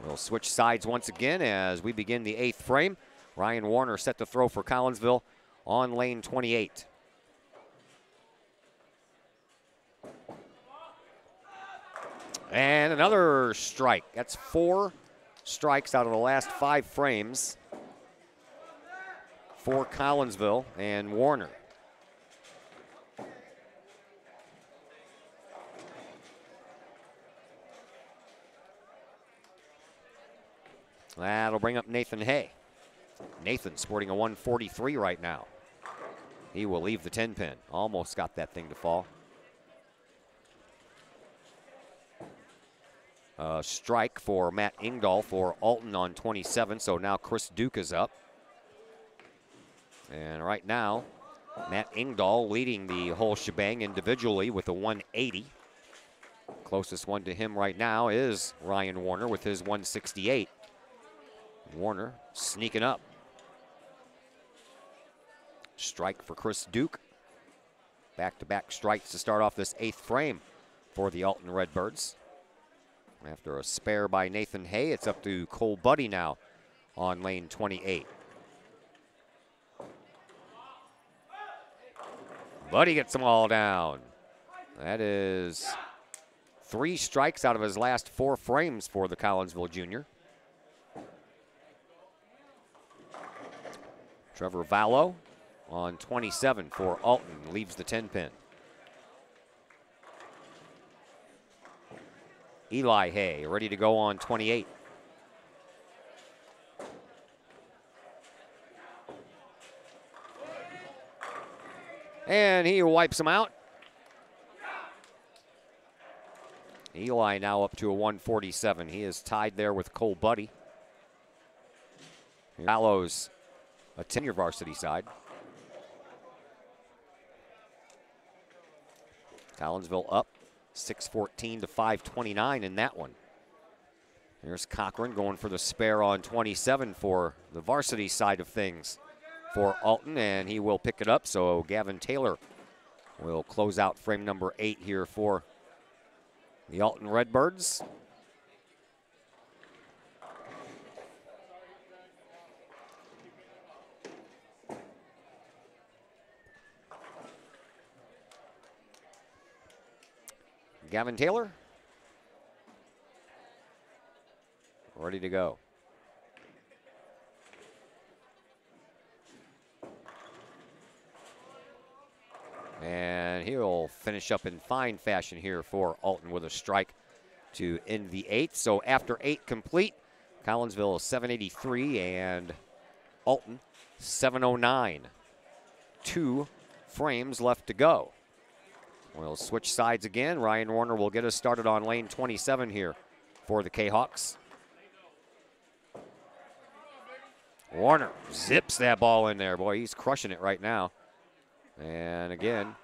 We'll switch sides once again as we begin the 8th frame. Ryan Warner set to throw for Collinsville on lane 28. And another strike. That's 4 strikes out of the last 5 frames for Collinsville and Warner. That'll bring up Nathan Hay. Nathan sporting a 143 right now. He will leave the 10 pin. Almost got that thing to fall. Strike for Matt Ingdahl for Alton on 27, so now Chris Duke is up. And right now, Matt Ingdahl leading the whole shebang individually with a 180. Closest one to him right now is Ryan Warner with his 168. Warner sneaking up. Strike for Chris Duke. Back-to-back strikes to start off this 8th frame for the Alton Redbirds. After a spare by Nathan Hay, it's up to Cole Buddy now on lane 28. Buddy gets them all down. That is 3 strikes out of his last 4 frames for the Collinsville junior. Trevor Vallow on 27 for Alton leaves the 10 pin. Eli Hay ready to go on 28. And he wipes him out. Eli now up to a 147. He is tied there with Cole Buddy. Vallow's a 10-year varsity side. Collinsville up 614 to 529 in that one. Here's Cochran going for the spare on 27 for the varsity side of things for Alton, and he will pick it up. So Gavin Taylor will close out frame number 8 here for the Alton Redbirds. Gavin Taylor, ready to go. And he'll finish up in fine fashion here for Alton with a strike to end the 8th. So after 8 complete, Collinsville is 783 and Alton 709. 2 frames left to go. We'll switch sides again. Ryan Warner will get us started on lane 27 here for the Kahawks. Warner zips that ball in there. Boy, he's crushing it right now. And again,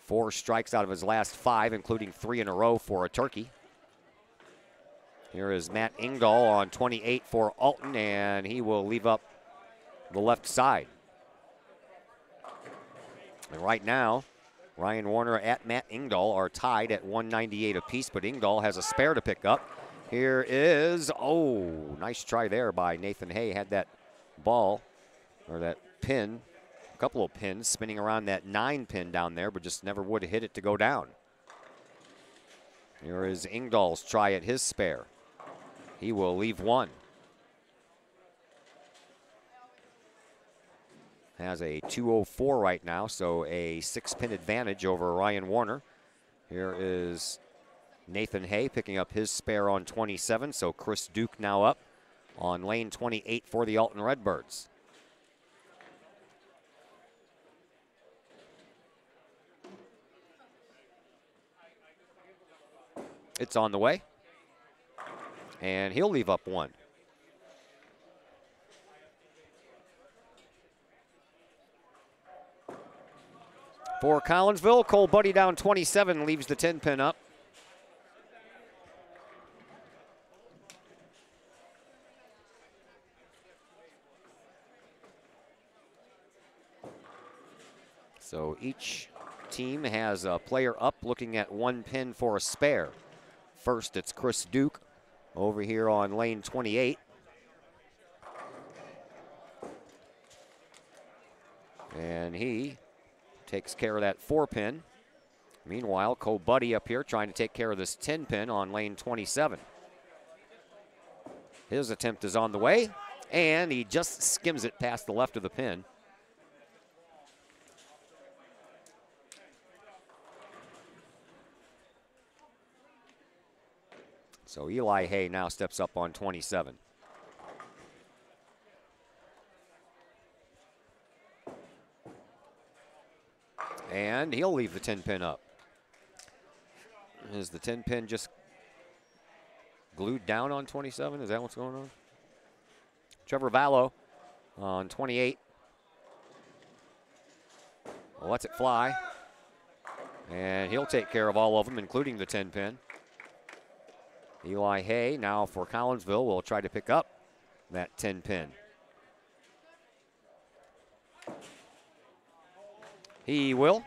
4 strikes out of his last 5, including 3 in a row for a turkey. Here is Matt Ingdahl on 28 for Alton, and he will leave up the left side. And right now, Ryan Warner at Matt Ingdahl are tied at 198 apiece, but Ingdahl has a spare to pick up. Here is, oh, nice try there by Nathan Hay. Had that ball, or that pin, a couple of pins spinning around that 9 pin down there, but just never would hit it to go down. Here is Ingdahl's try at his spare. He will leave 1. has a 2:04 right now, so a 6-pin advantage over Ryan Warner. Here is Nathan Hay picking up his spare on 27, so Chris Duke now up on lane 28 for the Alton Redbirds. It's on the way, and he'll leave up one. For Collinsville, Cole Buddy down 27, leaves the 10-pin up. So each team has a player up looking at 1 pin for a spare. First, it's Chris Duke over here on lane 28. And he takes care of that 4-pin. Meanwhile, Cole Buddy up here trying to take care of this 10-pin on lane 27. His attempt is on the way, and he just skims it past the left of the pin. So Eli Hay now steps up on 27. And he'll leave the 10-pin up. Is the 10-pin just glued down on 27? Is that what's going on? Trevor Vallow on 28. Lets it fly. And he'll take care of all of them, including the 10-pin. Eli Hay now for Collinsville will try to pick up that 10-pin. He will.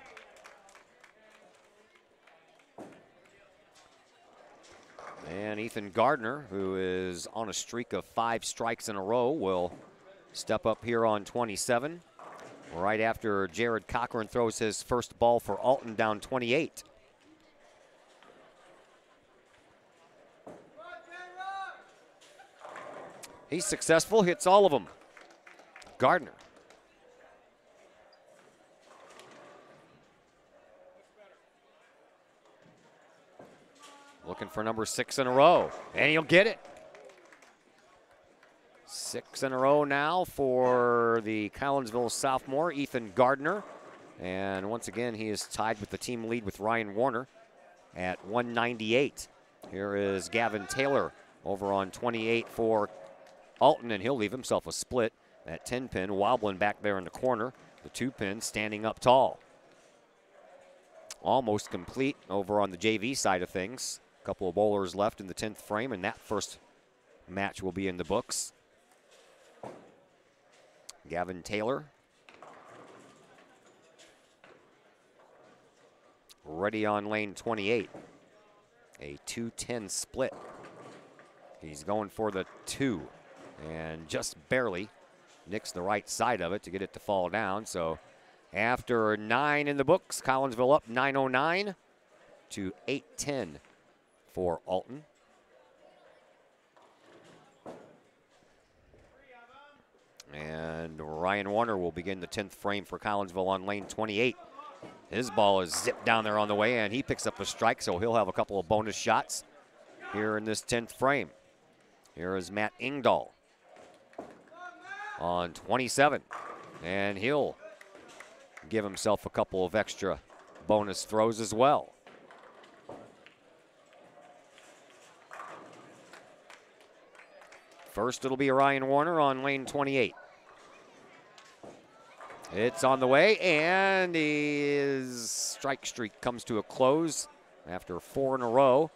And Ethan Gardner, who is on a streak of 5 strikes in a row, will step up here on 27. Right after Jared Cochran throws his first ball for Alton down 28. He's successful, hits all of them. Gardner. Looking for number 6 in a row, and he'll get it. 6 in a row now for the Collinsville sophomore, Ethan Gardner. And once again, he is tied with the team lead with Ryan Warner at 198. Here is Gavin Taylor over on 28 for Alton, and he'll leave himself a split. That 10-pin wobbling back there in the corner. The 2-pin standing up tall. Almost complete over on the JV side of things. A couple of bowlers left in the 10th frame, and that first match will be in the books. Gavin Taylor. Ready on lane 28. A 2-10 split. He's going for the 2. And just barely nicks the right side of it to get it to fall down. So after 9 in the books, Collinsville up 909 to 810 for Alton. And Ryan Warner will begin the 10th frame for Collinsville on lane 28. His ball is zipped down there on the way, and he picks up a strike, so he'll have a couple of bonus shots here in this 10th frame. Here is Matt Ingdahl on 27, and he'll give himself a couple of extra bonus throws as well. First, it'll be Ryan Warner on lane 28. It's on the way, and his strike streak comes to a close after 4 in a row.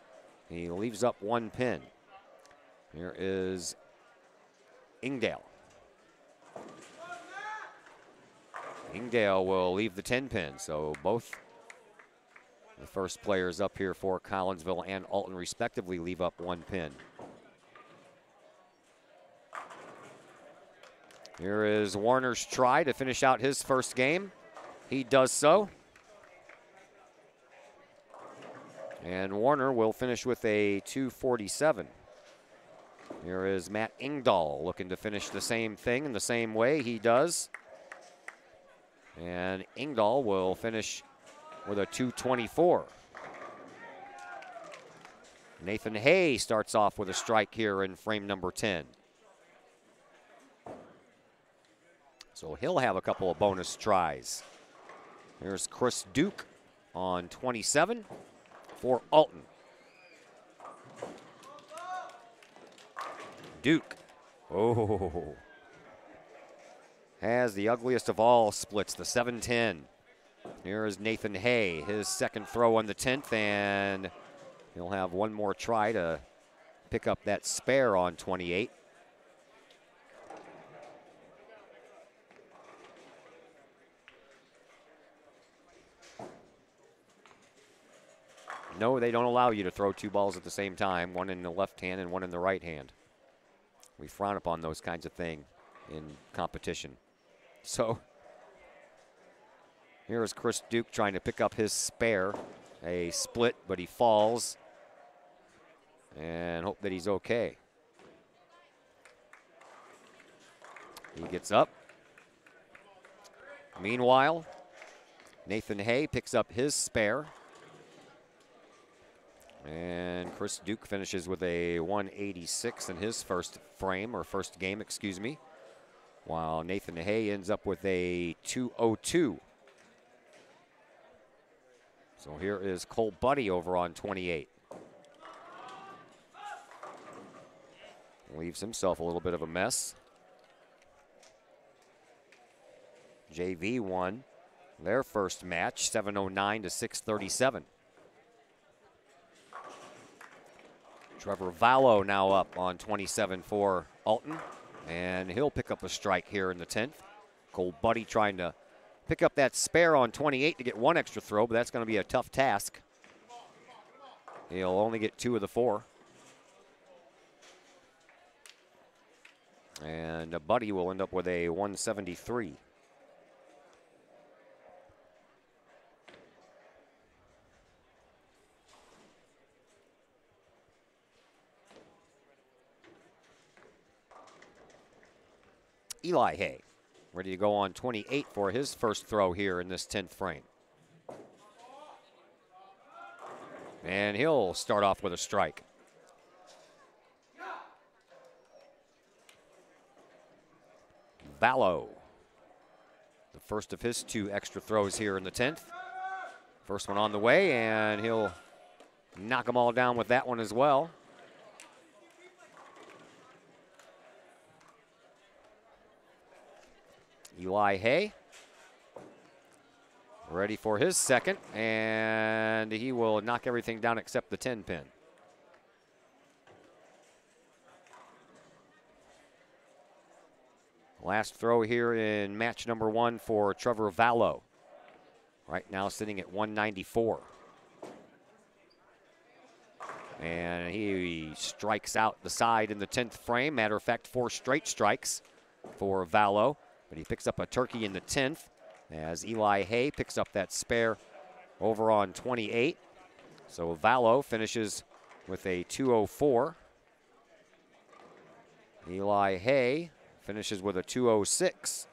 He leaves up 1 pin. Here is Ingdahl. Ingdahl will leave the 10-pin, so both the first players up here for Collinsville and Alton respectively leave up 1 pin. Here is Warner's try to finish out his first game. He does so. And Warner will finish with a 247. Here is Matt Ingdahl looking to finish the same thing in the same way. He does. And Engdahl will finish with a 224. Nathan Hay starts off with a strike here in frame number 10. So he'll have a couple of bonus tries. Here's Chris Duke on 27 for Alton. Duke, oh, has the ugliest of all splits, the 7-10. Here is Nathan Hay, his second throw on the 10th, and he'll have one more try to pick up that spare on 28. No, they don't allow you to throw two balls at the same time, one in the left hand and one in the right hand. We frown upon those kinds of things in competition. So here is Chris Duke trying to pick up his spare. A split, but he falls. And hope that he's okay. He gets up. Meanwhile, Nathan Hay picks up his spare. And Chris Duke finishes with a 186 in his first frame, or first game, excuse me. While Nathan Hay ends up with a 202. So here is Cole Buddy over on 28. Leaves himself a little bit of a mess. JV won their first match, 709 to 637. Trevor Vallow now up on 27 for Alton, and he'll pick up a strike here in the 10th. Cole Buddy trying to pick up that spare on 28 to get one extra throw, but that's going to be a tough task. He'll only get 2 of the 4. And Buddy will end up with a 173. Eli Hay ready to go on 28 for his first throw here in this 10th frame. And he'll start off with a strike. Vallow, the first of his 2 extra throws here in the 10th. First one on the way, and he'll knock them all down with that one as well. Eli Hay ready for his second, and he will knock everything down except the 10 pin. Last throw here in match number 1 for Trevor Vallow. Right now sitting at 194. And he strikes out the side in the 10th frame. Matter of fact, 4 straight strikes for Vallow. But he picks up a turkey in the 10th as Eli Hay picks up that spare over on 28. So Vallow finishes with a 204. Eli Hay finishes with a 206.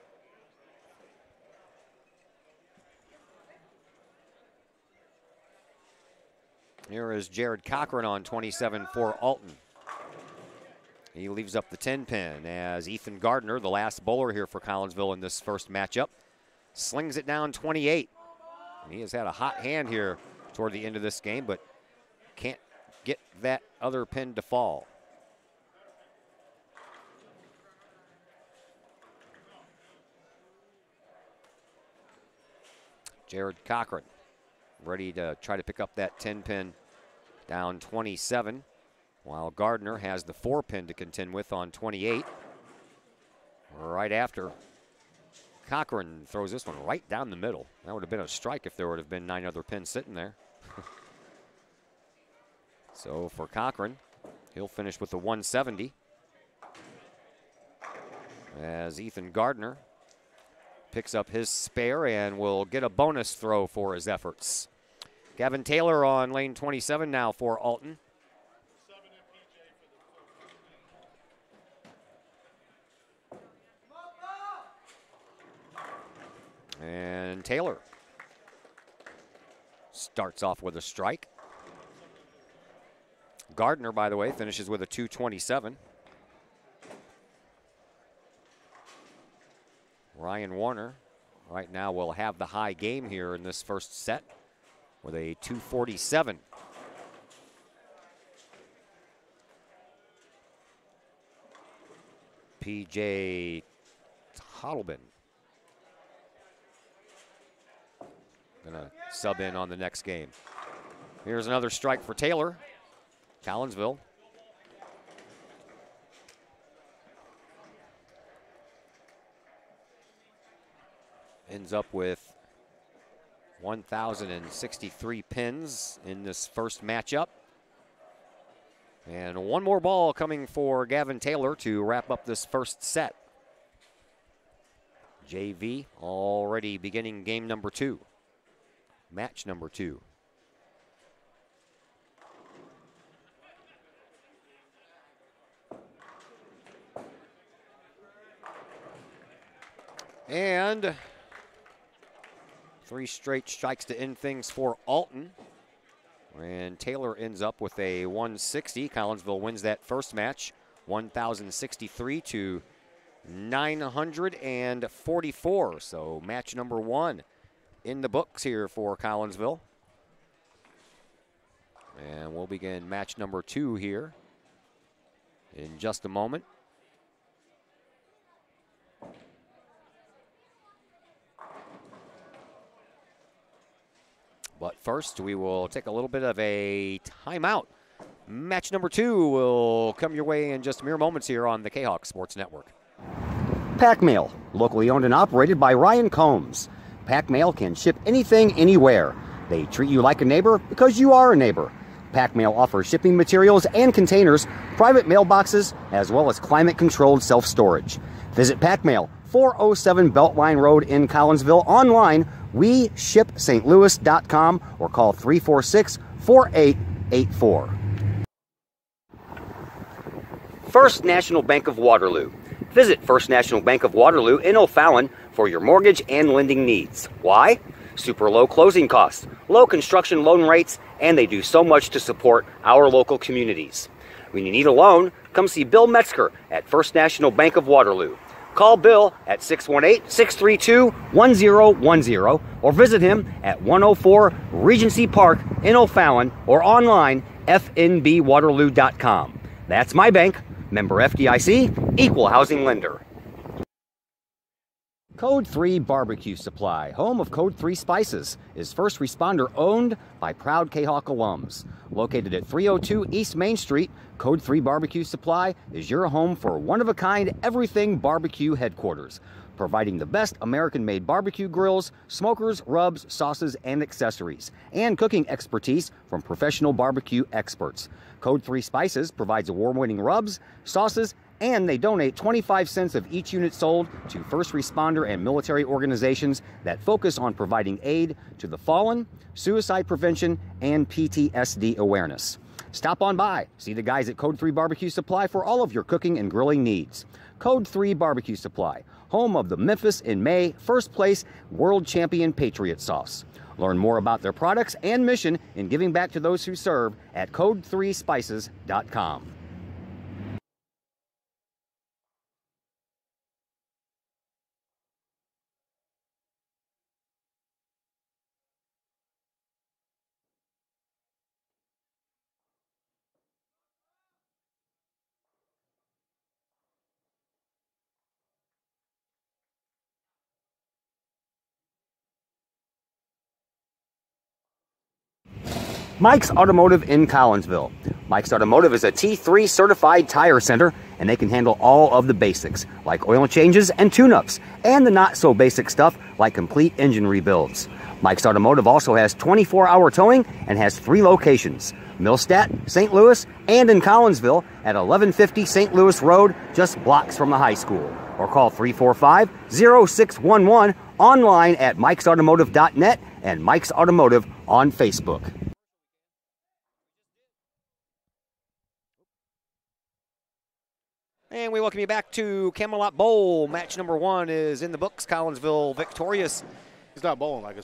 Here is Jared Cochran on 27 for Alton. He leaves up the 10 pin as Ethan Gardner, the last bowler here for Collinsville in this first matchup, slings it down 28. And he has had a hot hand here toward the end of this game, but can't get that other pin to fall. Jared Cochran ready to try to pick up that 10 pin down 27. While Gardner has the 4 pin to contend with on 28. Right after, Cochran throws this one right down the middle. That would have been a strike if there would have been 9 other pins sitting there. So for Cochran, he'll finish with the 170. As Ethan Gardner picks up his spare and will get a bonus throw for his efforts. Gavin Taylor on lane 27 now for Alton. And Taylor starts off with a strike. Gardner, by the way, finishes with a 227. Ryan Warner right now will have the high game here in this first set with a 247. PJ Toddleben gonna sub in on the next game. Here's another strike for Taylor. Collinsville. Ends up with 1,063 pins in this first matchup. And one more ball coming for Gavin Taylor to wrap up this first set. JV already beginning game number 2. Match number 2. And 3 straight strikes to end things for Alton. And Taylor ends up with a 160. Collinsville wins that first match, 1,063 to 944. So match number 1 in the books here for Collinsville. And we'll begin match number 2 here in just a moment. But first, we will take a little bit of a timeout. Match number 2 will come your way in just mere moments here on the Kahok Sports Network. Pack Mail, locally owned and operated by Ryan Combs. Pack Mail can ship anything, anywhere. They treat you like a neighbor because you are a neighbor. Pack Mail offers shipping materials and containers, private mailboxes, as well as climate-controlled self-storage. Visit Pack Mail, 407 Beltline Road in Collinsville, online, WeShipSt.Louis.com, or call 346-4884. First National Bank of Waterloo. Visit First National Bank of Waterloo in O'Fallon for your mortgage and lending needs. Why? Super low closing costs, low construction loan rates, and they do so much to support our local communities. When you need a loan, come see Bill Metzger at First National Bank of Waterloo. Call Bill at 618-632-1010 or visit him at 104 Regency Park in O'Fallon or online fnbwaterloo.com. That's my bank, member FDIC, equal housing lender. Code 3 Barbecue Supply, home of Code 3 Spices, is first responder owned by proud Kahok alums. Located at 302 East Main Street, Code 3 Barbecue Supply is your home for one-of-a-kind everything barbecue headquarters, providing the best American-made barbecue grills, smokers, rubs, sauces, and accessories, and cooking expertise from professional barbecue experts. Code 3 Spices provides award-winning rubs, sauces, and they donate 25 cents of each unit sold to first responder and military organizations that focus on providing aid to the fallen, suicide prevention, and PTSD awareness. Stop on by, see the guys at Code 3 Barbecue Supply for all of your cooking and grilling needs. Code 3 Barbecue Supply, home of the Memphis in May first place world champion Patriot sauce. Learn more about their products and mission in giving back to those who serve at code3spices.com. Mike's Automotive in Collinsville. Mike's Automotive is a T3 certified tire center, and they can handle all of the basics, like oil changes and tune-ups, and the not-so-basic stuff, like complete engine rebuilds. Mike's Automotive also has 24-hour towing and has 3 locations, Millstadt, St. Louis, and in Collinsville at 1150 St. Louis Road, just blocks from the high school. Or call 345-0611, online at mikesautomotive.net and Mike's Automotive on Facebook. And we welcome you back to Camelot Bowl. Match number 1 is in the books. Collinsville victorious he's not bowling like a